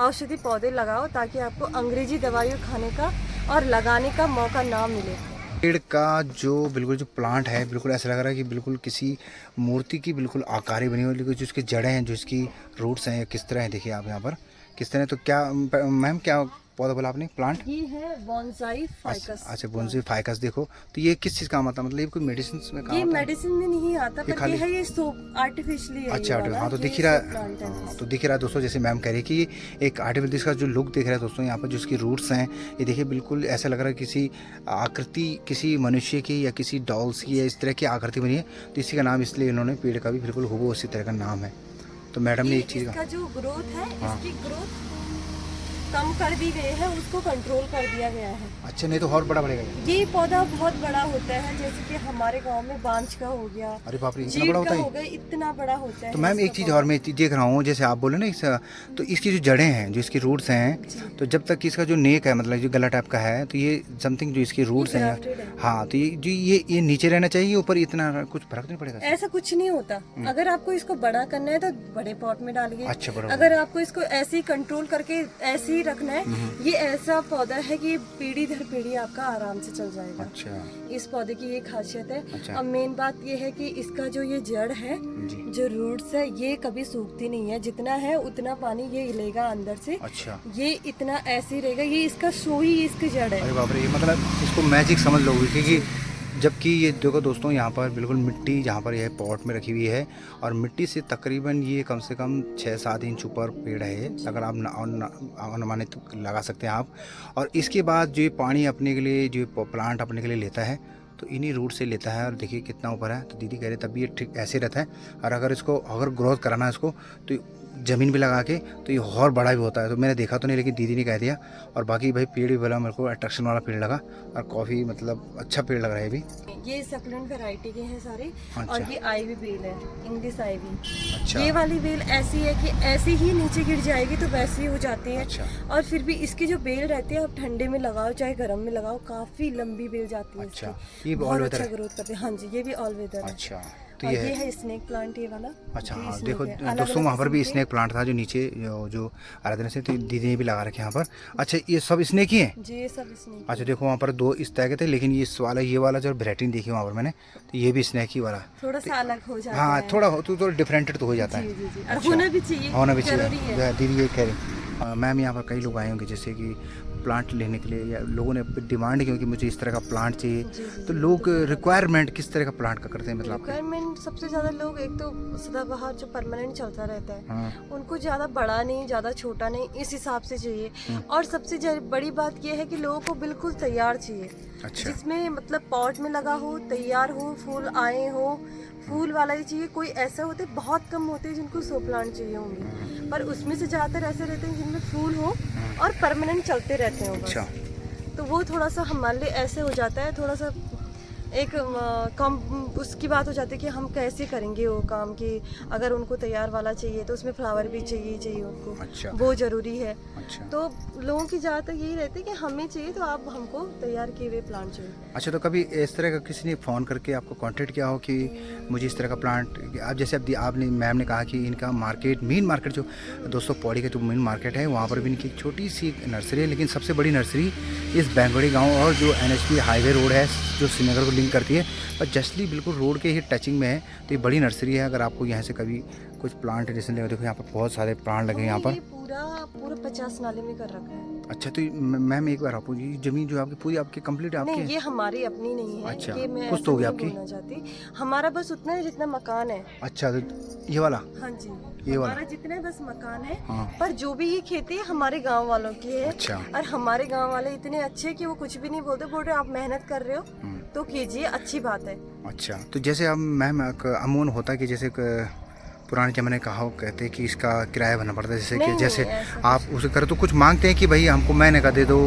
औषधि पौधे लगाओ ताकि आपको अंग्रेजी दवाइयाँ खाने का और लगाने का मौका ना मिले। पेड़ का जो बिल्कुल जो प्लांट है, बिल्कुल ऐसा लग रहा है कि बिल्कुल किसी मूर्ति की बिल्कुल आकार ही बनी हुई, लेकिन जो इसकी जड़ें हैं, जो इसकी रूट्स हैं, किस तरह हैं देखिए आप यहाँ पर किस तरह। तो क्या मैम क्या पौधा बोला आपने, प्लांट? ये है बॉन्साई फाइकस। अच्छा, बोनसाई फाइकस। देखो तो ये किस चीज़ का आता है, मतलब ये कोई मेडिसिन में काम ये आता है? मेडिसिन में नहीं आता, ये पर खाली- ये है, ये सोप आर्टिफिशियली है। अच्छा, ये वाला, हाँ तो ये दिख ही रहा सब plant है। हाँ, तो दिख ही रहा है दोस्तों, जैसे मैम कह रही है कि ये एक आर्टिफिशियल इसका जो लुक दिख रहा है दोस्तों, यहाँ पर जो इसकी रूट्स हैं, ये देखिए बिल्कुल ऐसा लग रहा है किसी आकृति, किसी मनुष्य की या किसी डॉल्स की या इस तरह की आकृति बनी है। तो इसी का नाम इसलिए इन्होंने पेड़ का भी बिल्कुल हूबहू उसी तरह का नाम है। तो मैडम ने एक चीज़ इसका जो ग्रोथ है, हाँ। इसकी ग्रोथ कम कर दी गई है, उसको कंट्रोल कर दिया गया है। अच्छा, नहीं तो और बड़ा बढ़ेगा ये। ये पौधा बहुत बड़ा होता है, जैसे कि हमारे गांव में बांज का हो गया, अरे बाप रे, इतना जीट बड़ा का होता हो है? गया, इतना बड़ा होता है। तो मैम एक इसका चीज़ पौधा। और मैं देख रहा हूँ, जैसे आप बोले ना इस, तो इसकी जो जड़ें हैं, जो इसकी रूट्स हैं, तो जब तक इसका जो नेक है, मतलब जो गला टाइप का है, तो ये समथिंग जो इसकी रूट्स हैं, grafted है। हाँ, तो ये जो ये नीचे रहना चाहिए, ऊपर इतना कुछ फर्क नहीं पड़ेगा? ऐसा कुछ नहीं होता। अगर आपको इसको बड़ा करना है तो बड़े पॉट में डालिए। अच्छा, बड़ा अगर आपको इसको ऐसे ही कंट्रोल करके ऐसे ही रखना है, ये ऐसा पौधा है कि पीढ़ी दर पीढ़ी आपका आराम से चल जाएगा। अच्छा इस पौधे की ये खासियत है। अच्छा। अब मेन बात ये है कि इसका जो ये जड़ है, जी, जो रूट्स है, ये कभी सूखती नहीं है। जितना है उतना पानी ये लेगा अंदर से, अच्छा। ये इतना ऐसे ही रहेगा। ये इसका शो ही इसकी जड़ है। अरे बाप रे, ये मतलब इसको मैजिक समझ लो, क्योंकि जबकि ये देखो दोस्तों, यहाँ पर बिल्कुल मिट्टी, जहाँ पर यह पॉट में रखी हुई है, और मिट्टी से तकरीबन ये कम से कम 6-7 इंच ऊपर पेड़ है, अगर आप अनुमानित लगा सकते हैं आप। और इसके बाद जो ये पानी अपने के लिए, जो प्लांट अपने के लिए लेता है, तो इन्हीं रूट से लेता है। और देखिए कितना ऊपर है। तो दीदी कह रहे तब ये ठीक ऐसे रहता है, और अगर इसको अगर ग्रोथ कराना है इसको, तो ज़मीन भी लगा के, तो ये और बड़ा भी होता है। तो मैंने देखा तो नहीं, लेकिन दीदी ने कह दिया। और बाकी भाई पेड़ भी बोला, मेरे को अट्रैक्शन वाला पेड़ लगा, और काफ़ी मतलब अच्छा पेड़ लग रहा है अभी। ये सक्लेंट वैरायटी के हैं सारे। अच्छा। और ये आईवी बेल है, इंग्लिश आईवी। अच्छा। ये वाली बेल ऐसी है कि ऐसी ही नीचे गिर जाएगी तो वैसी ही हो जाती है। अच्छा। और फिर भी इसकी जो बेल रहती है, आप ठंडे में लगाओ चाहे गर्म में लगाओ, काफी लंबी बेल जाती है। अच्छा, इसकी। ये बहुत ऑल अच्छा वेदर है? ग्रोथ करते हैं। हाँ जी, ये भी ऑल वेदर है। अच्छा, तो और ये ये है। है स्नेक प्लांट, ये वाला। अच्छा, ये हाँ snake देखो है। अलग-अलग दोस्तों, वहाँ पर भी किस्म के। स्नेक प्लांट था जो नीचे जो आराधना से, तो दीदी ने भी लगा रखे यहाँ पर। अच्छा, ये सब स्नेक ही है? जी, ये सब स्नेक। अच्छा, देखो वहाँ पर 2 इस तरह के थे, लेकिन ये वाला, ये वाला जो वैरायटी देखी वहाँ पर मैंने, तो ये भी स्नेक ही वाला। थोड़ा सा अलग हो जाता हाँ, है। थोड़ा डिफरेंटेड तो हो जाता जी है। जी जी। और अच्छा। होना भी चाहिए। होना भी जरूरी है। चाहिए, दीदी ये कह रही। मैम, यहाँ पर कई लोग आए होंगे जैसे कि प्लांट लेने के लिए, या लोगों ने डिमांड की कि मुझे इस तरह का प्लांट चाहिए। जी, जी, तो जी। लोग रिक्वायरमेंट किस तरह का प्लांट का करते हैं, मतलब आपके? रिक्वायरमेंट सबसे ज़्यादा लोग, एक तो सदाबहार जो परमानेंट चलता रहता है, हाँ। उनको ज़्यादा बड़ा नहीं, ज़्यादा छोटा नहीं, इस हिसाब से चाहिए। और सबसे बड़ी बात यह है कि लोगों को बिल्कुल तैयार चाहिए, अच्छा। जिसमें मतलब पॉट में लगा हो, तैयार हो, फूल आए हो, फूल वाला ही चाहिए। कोई ऐसा होते, बहुत कम होते हैं जिनको शो प्लांट चाहिए होंगे, पर उसमें से ज़्यादातर ऐसे रहते हैं जिनमें फूल हो और परमानेंट चलते रहते हैं बस। अच्छा। तो वो थोड़ा सा हमारे लिए ऐसे हो जाता है, थोड़ा सा एक कम उसकी बात हो जाती है कि हम कैसे करेंगे वो काम, कि अगर उनको तैयार वाला चाहिए तो उसमें फ्लावर भी चाहिए उनको। अच्छा। वो ज़रूरी है। अच्छा। तो लोगों की ज़्यादातर यही रहती है कि हमें चाहिए तो आप हमको तैयार किए हुए प्लांट चाहिए। अच्छा, तो कभी इस तरह का किसी ने फ़ोन करके आपको कांटेक्ट किया हो कि मुझे इस तरह का प्लांट, आप जैसे अब आपने मैम ने कहा कि इनका मार्केट, मेन मार्केट जो दोस्तों पौड़ी का जो मेन मार्केट है, वहाँ पर भी इनकी एक छोटी सी नर्सरी है, लेकिन सबसे बड़ी नर्सरी इस बैंगोड़ी गांव और जो NHP हाईवे रोड है जो श्रीनगर को लिंक करती है, और जस्टली बिल्कुल रोड के ही टचिंग में है। तो ये बड़ी नर्सरी है। अगर आपको यहाँ से कभी कुछ प्लांट जैसे देखो, यहाँ पर बहुत सारे प्लांट लगे हैं यहाँ पर। ये पूरा 50 नाले में कर रखा है। अच्छा, तो मैम एक बार आपको ये ज़मीन जो आपकी पूरी आपकी कंप्लीट है आपकी? नहीं, ये हमारी अपनी नहीं है। अच्छा, ये मैं कुछ ऐसा तो होगी नहीं आपकी? बोलना चाहती। हमारा बस उतना है जितना मकान है। अच्छा, तो ये वाला? हाँ जी, ये वाला? हमारा जितना बस मकान है। हाँ। पर जो भी ये खेती है हमारे गांव वालों की है। अच्छा। और हमारे गांव वाले इतने अच्छे हैं कि वो कुछ भी नहीं बोलते, बोल रहे आप मेहनत कर रहे हो तो कीजिए, अच्छी बात है। अच्छा, तो जैसे अब मैम अमून होता है कि जैसे पुराने ज़माने कहा कहते हैं कि इसका किराया भरना पड़ता है, जैसे कि नहीं, जैसे ऐसा आप उसे करो तो कुछ मांगते हैं कि भाई हमको महीने का दे दो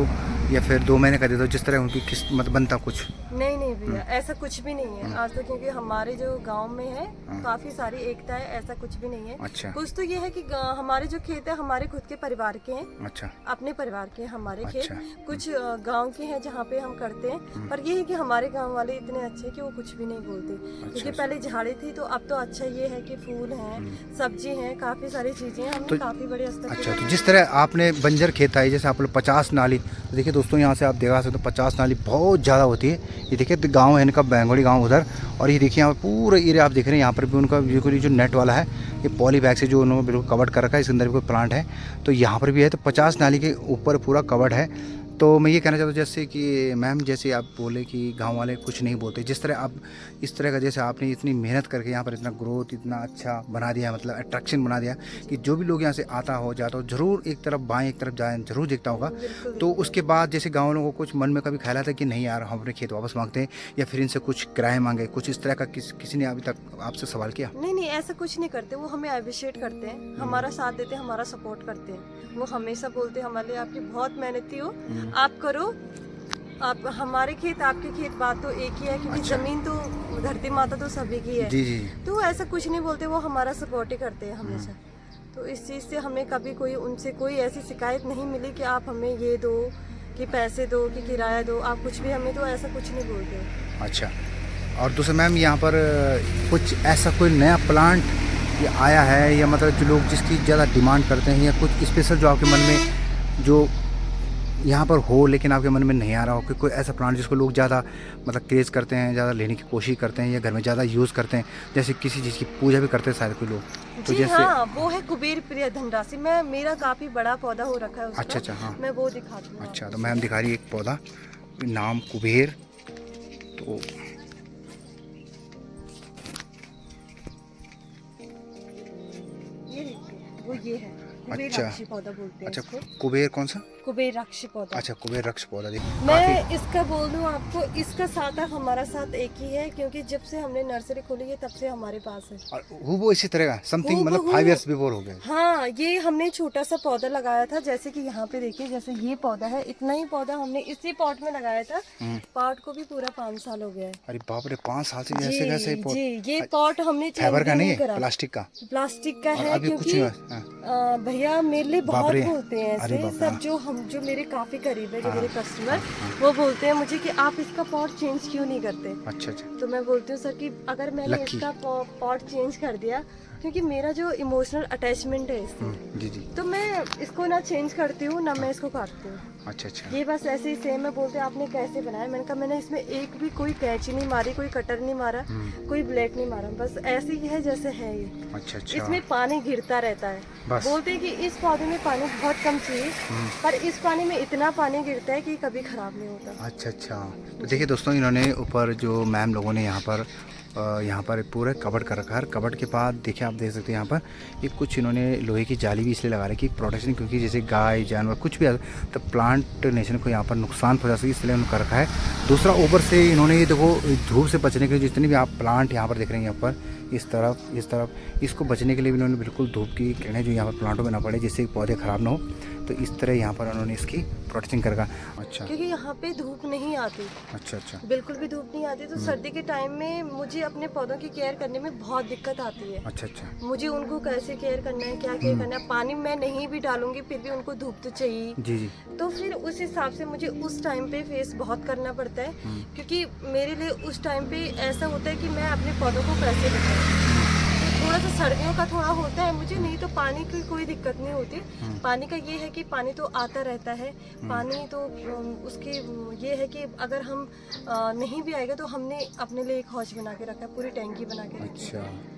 या फिर 2 महीने का दे दो, जिस तरह उनकी किस्मत बनता कुछ? नहीं भैया, ऐसा कुछ भी नहीं है आज तक, क्योंकि हमारे जो गांव में है काफी सारी एकता है, ऐसा कुछ भी नहीं है। अच्छा। कुछ तो ये है कि हमारे जो खेत है हमारे खुद के परिवार के हैं। अच्छा। अपने परिवार के हैं हमारे अच्छा। खेत। कुछ गांव के हैं जहाँ पे हम करते हैं, पर ये है कि हमारे गांव वाले इतने अच्छे हैं कि वो कुछ भी नहीं बोलते। क्योंकि पहले झाड़ी थी, तो अब तो अच्छा ये है कि फूल हैं, सब्जी हैं, काफी सारी चीजें हैं। हमने काफी बड़े स्तर अच्छा, तो जिस तरह आपने बंजर खेत था, जैसे आप लोग 50 नाली, तो देखिए दोस्तों यहाँ से आप देखा सकते हो 50 नाली बहुत ज़्यादा होती है। ये देखिए गांव है इनका बेंगोली गांव उधर, और ये देखिए यहाँ पर पूरा एरिया आप देख रहे हैं। यहाँ पर भी उनका बिल्कुल जो नेट वाला है ये पॉली बैग से जो उन्होंने बिल्कुल कवर्ड कर रखा है, इसके अंदर भी कोई प्लांट है तो यहाँ पर भी है। तो 50 नाली के ऊपर पूरा कवर्ड है। तो मैं ये कहना चाहता हूँ जैसे कि मैम जैसे आप बोले कि गांव वाले कुछ नहीं बोलते, जिस तरह आप इस तरह का जैसे आपने इतनी मेहनत करके यहाँ पर इतना ग्रोथ इतना अच्छा बना दिया, मतलब अट्रैक्शन बना दिया कि जो भी लोग यहाँ से आता हो जाता हो ज़रूर एक तरफ बाएं एक तरफ जाए ज़रूर देखता होगा। तो उसके बाद जैसे गाँव वालों को कुछ मन में कभी ख्याल आता है कि नहीं यार हम अपने खेत वापस मांगते हैं या फिर इनसे कुछ किराए मांगे, कुछ इस तरह का किसी ने अभी तक आपसे सवाल किया? नहीं ऐसा कुछ नहीं करते, वो हमें अप्रिशिएट करते हैं, हमारा साथ देते हैं, हमारा सपोर्ट करते हैं। वो हमेशा बोलते हैं हमारे लिए आपकी बहुत मेहनती हो, आप करो, आप हमारे खेत आपके खेत, बात तो एक ही है क्योंकि अच्छा। जमीन तो धरती माता तो सभी की है। जी जी। तो ऐसा कुछ नहीं बोलते, वो हमारा सपोर्ट ही करते हैं हमेशा। तो इस चीज़ से हमें कभी उनसे कोई ऐसी शिकायत नहीं मिली कि आप हमें ये दो, कि पैसे दो, कि किराया दो, आप कुछ भी हमें दो, ऐसा कुछ नहीं बोलते। अच्छा, और दूसरा मैम यहाँ पर कुछ ऐसा कोई नया प्लांट ये आया है या मतलब जो लोग जिसकी ज़्यादा डिमांड करते हैं, या कुछ स्पेशल जो आपके मन में जो यहाँ पर हो लेकिन आपके मन में नहीं आ रहा हो कि कोई ऐसा प्लांट जिसको लोग ज़्यादा मतलब क्रेज़ करते हैं, ज़्यादा लेने की कोशिश करते हैं या घर में ज़्यादा यूज़ करते हैं, जैसे किसी चीज़ की पूजा भी करते हैं शायद कोई लोग, तो जी जैसे हाँ, वो है कुबेर प्रिय धनराशि। मेरा काफी बड़ा पौधा हो रखा है उसका। अच्छा हाँ, मैं वो दिखाती हूँ। अच्छा तो मैम दिखा रही है एक पौधा नाम कुबेर। तो ये देखिए वो ये है कुबेर अच्छा। राक्षी पौधा बोलते हैं अच्छा इसको। कुबेर कौन सा? कुबेर राक्षी पौधा। अच्छा कुबेर रक्ष पौधा। देखिए मैं इसका बोल दूं आपको, इसका साथ हमारा साथ एक ही है क्योंकि जब से हमने नर्सरी खोली है तब से हमारे पास है। और वो इसी तरह का समथिंग मतलब हूबहू। 5 इयर्स बिफोर हो गया। हाँ, ये हमने छोटा सा पौधा लगाया था, जैसे कि यहाँ पे देखिए, जैसे ये पौधा है, इतना ही पौधा हमने इसी पॉट में लगाया था। पॉट को भी पूरा 5 साल हो गया है। अरे बाप रे, 5 साल से जी, ऐसे कैसे जी, ये पॉट हमने फाइबर का change नहीं है, करा। प्लास्टिक का? प्लास्टिक का और है अभी कुछ क्योंकि नहीं हुआ। भैया मेरे लिए बाप बहुत रे। बोलते हैं अरे ऐसे बाप रे, सब, हाँ। जो मेरे काफी करीब है, जो हाँ, मेरे कस्टमर, वो बोलते हैं मुझे कि आप इसका पॉट चेंज क्यों नहीं करते। अच्छा अच्छा। तो मैं बोलती हूँ सर कि अगर मैंने लकी। इसका पॉट चेंज कर दिया, क्योंकि मेरा जो इमोशनल अटैचमेंट है इससे, जी जी। तो मैं इसको ना चेंज करती हूँ ना मैं इसको काटती हूँ। अच्छा अच्छा। ये बस ऐसे ही सेम है। बोलते हैं आपने कैसे बनाया, मैंने कहा मैंने इसमें एक भी कोई कैंची नहीं मारी, कोई कटर नहीं मारा, कोई ब्लेड नहीं मारा, बस ऐसे ही है जैसे है ये। अच्छा अच्छा। इसमें पानी गिरता रहता है। बस। बोलते हैं कि इस पौधे में पानी बहुत कम चाहिए, पर इस पानी में इतना पानी गिरता है कि कभी खराब नहीं होता। अच्छा अच्छा। तो देखिए दोस्तों, इन्होंने ऊपर जो मैम लोगों ने यहाँ पर पूरा कवर कर रखा है। कवर के बाद देखिए आप देख सकते हैं यहाँ पर ये कुछ इन्होंने लोहे की जाली भी इसलिए लगा रखी है प्रोटेक्शन, क्योंकि जैसे गाय जानवर कुछ भी आता तो प्लांट नेशन को यहाँ पर नुकसान पहुँचा सके, इसलिए उन्होंने कर रखा है। दूसरा ऊपर से इन्होंने ये देखो धूप से बचने के लिए जितने भी आप प्लांट यहाँ पर देख रहे हैं, यहाँ पर इस तरफ इसको बचने के लिए भी इन्होंने बिल्कुल धूप की किरणें जो यहाँ पर प्लांटों में ना पड़े, जिससे पौधे ख़राब ना हो, तो इस तरह यहाँ पर उन्होंने इसकी प्रोटेक्शन कर रखा। अच्छा, क्योंकि यहाँ पे धूप नहीं आती। अच्छा अच्छा। बिल्कुल भी धूप नहीं आती, तो सर्दी के टाइम में मुझे अपने पौधों की केयर करने में बहुत दिक्कत आती है। अच्छा अच्छा। मुझे उनको कैसे केयर करना है, क्या केयर करना है, पानी मैं नहीं भी डालूंगी फिर भी उनको धूप तो चाहिए। जी जी। तो फिर उस हिसाब से मुझे उस टाइम पे फेस बहुत करना पड़ता है, क्योंकि मेरे लिए उस टाइम पे ऐसा होता है कि मैं अपने पौधों को कैसे बचाऊं। तो थोड़ा सा सर्दियों का थोड़ा होता है मुझे, नहीं तो पानी की कोई दिक्कत नहीं होती। पानी का ये है कि पानी तो आता रहता है, पानी तो उसकी ये है कि अगर हम नहीं भी आएगा तो हमने अपने लिए एक हौज बना के रखा है, पूरी टैंकी बना के रखी है, अच्छा।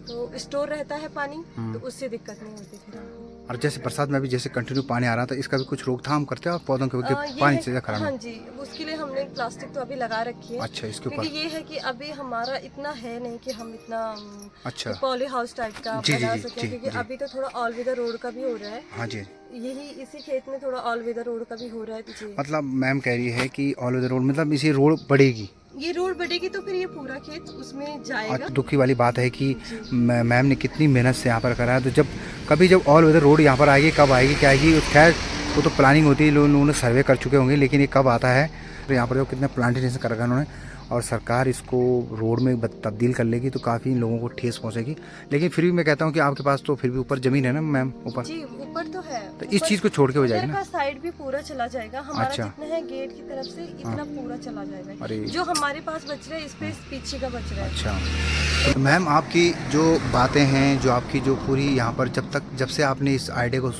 तो स्टोर रहता है पानी, तो उससे दिक्कत नहीं होती फिर हमको। और जैसे बरसात में भी जैसे कंटिन्यू पानी आ रहा था, इसका भी कुछ रोकथाम करते हैं और पौधों के ये पानी है- से खराब हाँ हो? जी, उसके लिए हमने प्लास्टिक तो अभी लगा रखी है। अच्छा, इसके क्योंकि ऊपर। ये है कि अभी हमारा इतना है नहीं कि हम इतना अच्छा। पॉली हाउस टाइप का जी, जी, बना जी, सकें, जी, क्योंकि जी। अभी तो थोड़ा ऑल वेदर रोड का भी हो रहा है। हाँ जी। यही इसी खेत में थोड़ा ऑल वेदर रोड का भी हो रहा है। तो जी, मतलब मैम कह रही है कि ऑल ओवर द रोड मतलब इसी रोड बढ़ेगी। ये रोड बढ़ेगी तो फिर ये पूरा खेत उसमें जाएगा। और दुख की वाली बात है कि मैम ने कितनी मेहनत से यहाँ पर करा है, तो जब ऑल ओवर द रोड यहाँ पर आएगी, कब आएगी क्या आएगी, खैर वो तो प्लानिंग होती है, लोगों ने सर्वे कर चुके होंगे, लेकिन ये कब आता है। तो यहाँ पर जो कितने प्लांटेशन कर रखा है उन्होंने, और सरकार इसको रोड में तब्दील कर लेगी तो काफ़ी लोगों को ठेस पहुंचेगी। लेकिन फिर भी मैं कहता हूँ कि आपके पास तो फिर भी ऊपर ज़मीन है ना मैम, ऊपर, जी ऊपर तो है, तो इस चीज़ को छोड़ के हो जाएगी उधर ना। का साइड भी पूरा चला जाएगा हमारा, अच्छा। जितना है गेट की तरफ से इतना पूरा चला जाएगा। अरे जो हमारे पास बच रहा है इस पे पीछे का बच रहा है। अच्छा। तो मैम आपकी जो बातें हैं, जो आपकी जो पूरी यहाँ पर जब से आपने इस आइडिया को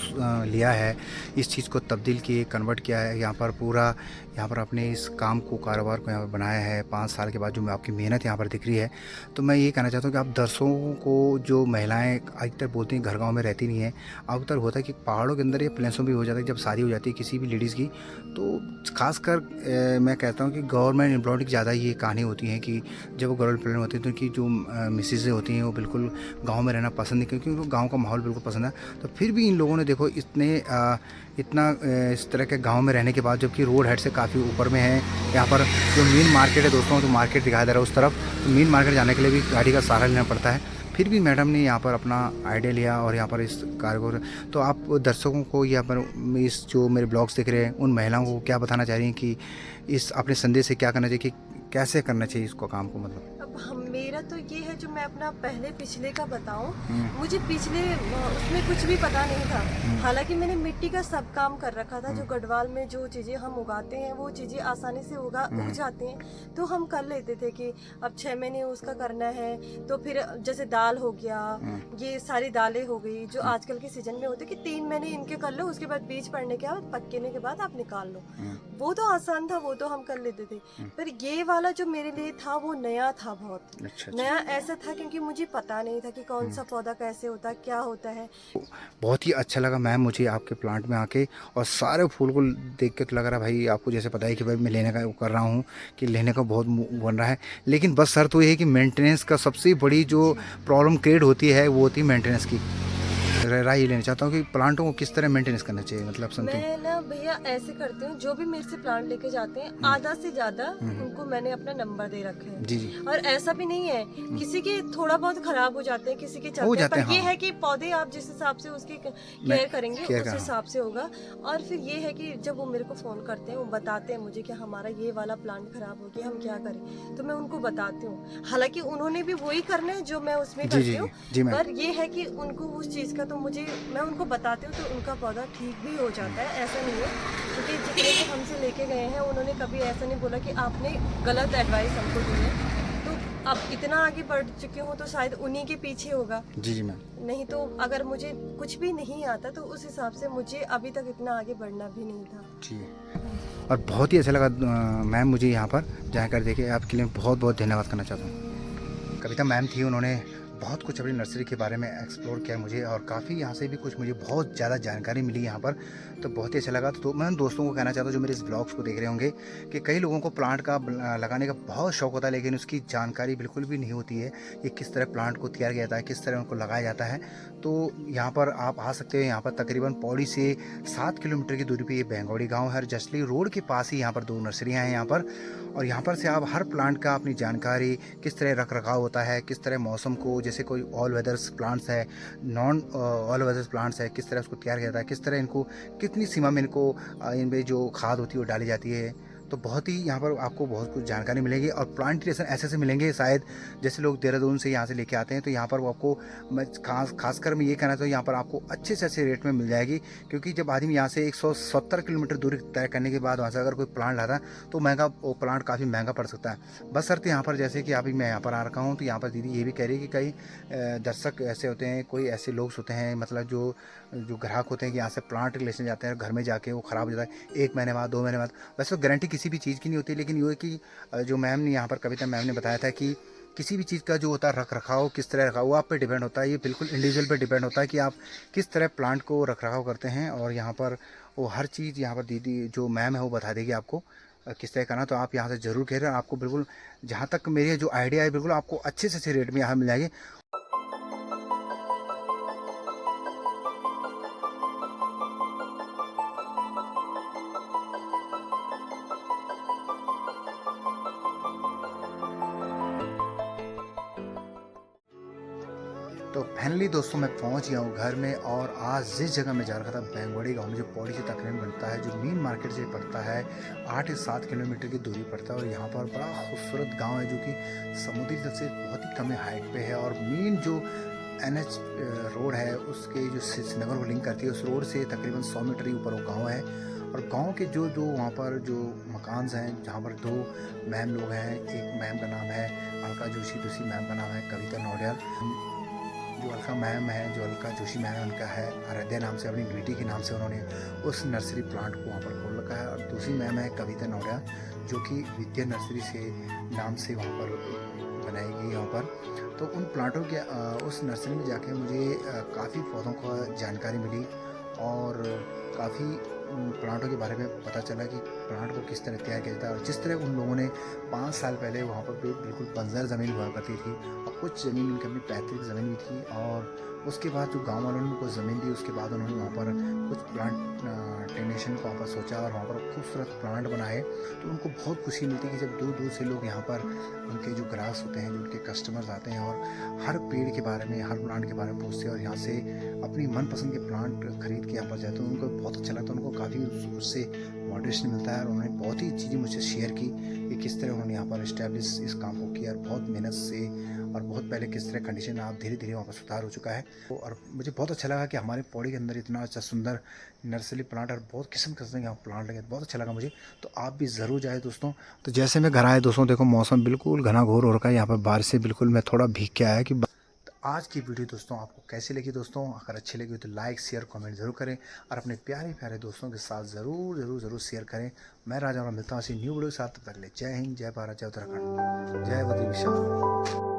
लिया है, इस चीज़ को तब्दील किए, कन्वर्ट किया है, यहाँ पर पूरा यहाँ पर आपने इस काम को, कारोबार को यहाँ पर बनाया है 5 साल के बाद, जो आपकी मेहनत यहाँ पर दिख रही है, तो मैं ये कहना चाहता हूँ कि आप दर्शकों को, जो महिलाएं अधिकतर बोलती हैं घर गांव में रहती नहीं है, अक्सर होता है कि पहाड़ों के अंदर या प्लेन्सों में भी हो जाता है, जब शादी हो जाती है किसी भी लेडीज़ की, तो खासकर मैं कहता हूँ कि गवर्नमेंट एम्प्लॉयड की ज़्यादा ये कहानी होती है कि जब वो गवर्नमेंट एम्प्लॉयड होती है तो उनकी जो मिसेज़ होती हैं वो बिल्कुल गाँव में रहना पसंद नहीं, क्योंकि उनको गाँव का माहौल बिल्कुल पसंद है। तो फिर भी इन लोगों ने देखो इतना इस तरह के गांव में रहने के बाद, जबकि रोड हेड से काफ़ी ऊपर में है, यहाँ पर जो मेन मार्केट है दोस्तों, जो मार्केट दिखाई दे रहा है उस तरफ, तो मेन मार्केट जाने के लिए भी गाड़ी का सहारा लेना पड़ता है। फिर भी मैडम ने यहाँ पर अपना आइडिया लिया और यहाँ पर इस कार्य को, तो आप दर्शकों को यहाँ पर इस जो मेरे ब्लॉग्स दिख रहे हैं उन महिलाओं को क्या बताना चाह रही हैं कि इस अपने संदेश से क्या करना चाहिए, कि कैसे करना चाहिए इसको काम को, मतलब? अब मेरा तो ये है, जो मैं अपना पिछले का बताऊं, मुझे पिछले उसमें कुछ भी पता नहीं था। हालांकि मैंने मिट्टी का सब काम कर रखा था, जो गढ़वाल में जो चीज़ें हम उगाते हैं वो चीज़ें आसानी से उग जाती हैं, तो हम कर लेते थे कि अब 6 महीने उसका करना है। तो फिर जैसे दाल हो गया, ये सारी दालें हो गई जो आजकल के सीजन में होते कि 3 महीने इनके कर लो, उसके बाद बीज पड़ने के बाद, पकने के बाद आप निकाल लो। वो तो आसान था, वो तो हम कर लेते थे। पर ये वाला जो मेरे लिए था वो नया था, बहुत अच्छा। नया ऐसा था, क्योंकि मुझे पता नहीं था कि कौन सा पौधा कैसे होता है, क्या होता है। बहुत ही अच्छा लगा मैम मुझे आपके प्लांट में आके, और सारे फूल को देख के तो लग रहा है भाई, आपको जैसे पता है कि भाई मैं लेने का वो कर रहा हूँ, कि लेने का बहुत बन रहा है, लेकिन बस शर्त तो ये है कि मेंटेनेंस का सबसे बड़ी जो प्रॉब्लम क्रिएट होती है वो होती है मेंटेनेंस की। राय ये लेना चाहता हूँ कि प्लांटों को किस तरह मेंटेनेंस करना चाहिए, मतलब समथिंग। मैं ना भैया ऐसे करती हूँ, जो भी मेरे से प्लांट लेके जाते हैं आधा से ज्यादा उनको मैंने अपना नंबर दे रखे हैं। जी जी। और ऐसा भी नहीं है, किसी के थोड़ा बहुत खराब हो जाते हैं, किसी के हो चलते हैं, जाते पर हैं, ये हाँ। है कि पौधे आप जिस हिसाब से उसकी केयर करेंगे केयर उस का, हिसाब से होगा। और फिर ये है कि जब वो मेरे को फोन करते हैं, वो बताते हैं मुझे कि हमारा ये वाला प्लांट खराब हो गया, हम क्या करें, तो मैं उनको बताती हूँ। हालांकि उन्होंने भी वही करना है जो मैं उसमें जी जी करती हूँ, जी मैम। पर ये है कि उनको उस चीज का, तो मुझे मैं उनको बताती हूँ तो उनका पौधा ठीक भी हो जाता है, ऐसा नहीं है। क्योंकि जितने भी हमसे लेके गए हैं उन्होंने कभी ऐसा नहीं बोला कि आपने गलत एडवाइस हमको दी है। तो अब इतना आगे बढ़ चुके हो तो शायद उन्हीं के पीछे होगा। जी जी मैम। नहीं तो अगर मुझे कुछ भी नहीं आता तो उस हिसाब से मुझे अभी तक इतना आगे बढ़ना भी नहीं था। जी। और बहुत ही अच्छा लगा मैम मुझे यहाँ पर जाकर देखे, आपके लिए बहुत बहुत धन्यवाद करना चाहता हूँ। कविता मैम थी, उन्होंने बहुत कुछ अपनी नर्सरी के बारे में एक्सप्लोर किया मुझे, और काफ़ी यहाँ से भी कुछ मुझे बहुत ज़्यादा जानकारी मिली यहाँ पर, तो बहुत ही अच्छा लगा। तो मैं दोस्तों को कहना चाहता हूँ जो मेरे इस ब्लॉग्स को देख रहे होंगे, कि कई लोगों को प्लांट का लगाने का बहुत शौक होता है, लेकिन उसकी जानकारी बिल्कुल भी नहीं होती है कि किस तरह प्लांट को तैयार किया जाता है, किस तरह उनको लगाया जाता है। तो यहाँ पर आप आ सकते हो। यहाँ पर तकरीबन पौड़ी से 7 किलोमीटर की दूरी पर ये बेंगौड़ी गाँव है, और जसली रोड के पास ही यहाँ पर 2 नर्सरियाँ हैं यहाँ पर, और यहाँ पर से आप हर प्लांट का अपनी जानकारी, किस तरह रख रखाव होता है, किस तरह मौसम को, जैसे कोई ऑल वेदर्स प्लांट्स है, नॉन ऑल वेदर्स प्लांट्स है, किस तरह उसको तैयार किया जाता है, किस तरह इनको कितनी सीमा में इनको इनमें जो खाद होती है वो डाली जाती है। तो बहुत ही यहाँ पर आपको बहुत कुछ जानकारी मिलेगी, और प्लांटेशन ऐसे मिलेंगे शायद जैसे लोग देहरादून से यहाँ से लेके आते हैं, तो यहाँ पर वो आपको, मैं खासकर मैं ये कहना चाहूँ, यहाँ पर आपको अच्छे से अच्छे रेट में मिल जाएगी। क्योंकि जब आदमी यहाँ से 170 किलोमीटर दूरी तय करने के बाद वहाँ से अगर कोई प्लांट लाता है तो महंगा, वो प्लांट काफ़ी महंगा पड़ सकता है। बस शर्त यहाँ पर, जैसे कि अभी मैं यहाँ पर आ रखा हूँ, तो यहाँ पर दीदी ये भी कह रही है कि कई दर्शक ऐसे होते हैं, कोई ऐसे लोग होते हैं, मतलब जो ग्राहक होते हैं कि यहाँ से प्लांट लेने जाते हैं, घर में जाके वो ख़राब हो जाता है 1 महीने बाद, 2 महीने बाद। वैसे तो गारंटी किसी भी चीज़ की नहीं होती, लेकिन ये है कि जो मैम ने यहाँ पर, कविता मैम ने बताया था कि किसी भी चीज़ का जो होता है रख रखाव, किस तरह रखा, वो आप पे डिपेंड होता है। ये बिल्कुल इंडिविजुअल पे डिपेंड होता है कि आप किस तरह प्लांट को रख रखाव करते हैं, और यहाँ पर वो हर चीज़ यहाँ पर दीदी जो मैम है वो बता देगी आपको किस तरह करना। तो आप यहाँ से ज़रूर कह रहे हैं, आपको बिल्कुल जहाँ तक मेरे जो आइडिया है बिल्कुल आपको अच्छे से अच्छे रेट में यहाँ मिल जाएगी। तो फाइनली दोस्तों मैं पहुंच गया हूं घर में, और आज जिस जगह मैं जा रहा था बैंगवाड़ी गांव में, जो पौड़ी से तकरीबन बनता है, जो मेन मार्केट से पड़ता है, 8 या 7 किलोमीटर की दूरी पड़ता है। और यहाँ पर बड़ा खूबसूरत गांव है जो कि समुद्री तट से बहुत ही कम हाइट पे है, और मेन जो NH रोड है उसके जो श्रीनगर को लिंक करती है, उस रोड से तकरीबन 100 मीटर ही ऊपर वो गाँव है। और गांव के जो वहाँ पर जो मकान हैं, जहाँ पर 2 मैम लोग हैं, एक मैम का नाम है अलका जोशी, दूसरी मैम का नाम है कविता नौडियाल। जो अलका मैम है, जो अलका जोशी मैम है, उनका है आराध्या नाम से, अपनी बेटी के नाम से उन्होंने उस नर्सरी प्लांट को वहाँ पर खोल रखा है। और दूसरी मैम है कविता नौडियाल, जो कि विद्या नर्सरी से नाम से वहाँ पर बनाई गई यहाँ पर। तो उन प्लांटों के उस नर्सरी में जाके मुझे काफ़ी पौधों का जानकारी मिली, और काफ़ी प्लांटों के बारे में पता चला कि प्लांट को किस तरह तैयार किया जाता है। और जिस तरह उन लोगों ने 5 साल पहले वहाँ पर बिल्कुल बंजर ज़मीन हुआ करती थी, और कुछ ज़मीन उनकी अपनी पैतृक ज़मीन भी थी, और उसके बाद जो गांव वालों ने उनको ज़मीन दी, उसके बाद उन्होंने वहाँ पर कुछ प्लांटेशन को वहाँ पर सोचा और वहाँ पर खूबसूरत प्लांट बनाए। तो उनको बहुत खुशी मिलती है कि जब दूर दूर से लोग यहाँ पर, उनके जो ग्राहक होते हैं, जो उनके कस्टमर्स आते हैं, और हर पेड़ के बारे में, हर प्लांट के बारे में पूछते हैं, और यहाँ से अपनी मनपसंद के प्लांट खरीद के यहाँ पर जाते हैं। उनको बहुत अच्छा लगता है, उनको काफ़ी उससे मोटिवेशन मिलता है। और उन्होंने बहुत ही चीज़ें मुझसे शेयर की कि किस तरह उन्होंने यहाँ पर इस्टेब्लिश इस काम को किया, और बहुत मेहनत से, और बहुत पहले किस तरह कंडीशन आप धीरे धीरे वहाँ पर सुधार हो चुका है। और मुझे बहुत अच्छा लगा कि हमारे पौड़ी के अंदर इतना अच्छा सुंदर नर्सरी प्लांट और बहुत किस्म के यहाँ प्लांट लगे, बहुत अच्छा लगा मुझे। तो आप भी ज़रूर जाए दोस्तों। तो जैसे मैं घर आया दोस्तों, देखो मौसम बिल्कुल घना घोर हो रखा है, यहाँ पर बारिश से बिल्कुल मैं थोड़ा भीग के आया कि आज की वीडियो दोस्तों आपको कैसी लगी दोस्तों? अगर अच्छी लगी तो लाइक शेयर कमेंट जरूर करें, और अपने प्यारे प्यारे दोस्तों के साथ ज़रूर शेयर करें। मैं राजा मिलता हूँ ऐसी न्यू वीडियो के साथ। तब तक ले जय हिंद, जय भारत, जय उत्तराखंड, जय बद्री विशाल।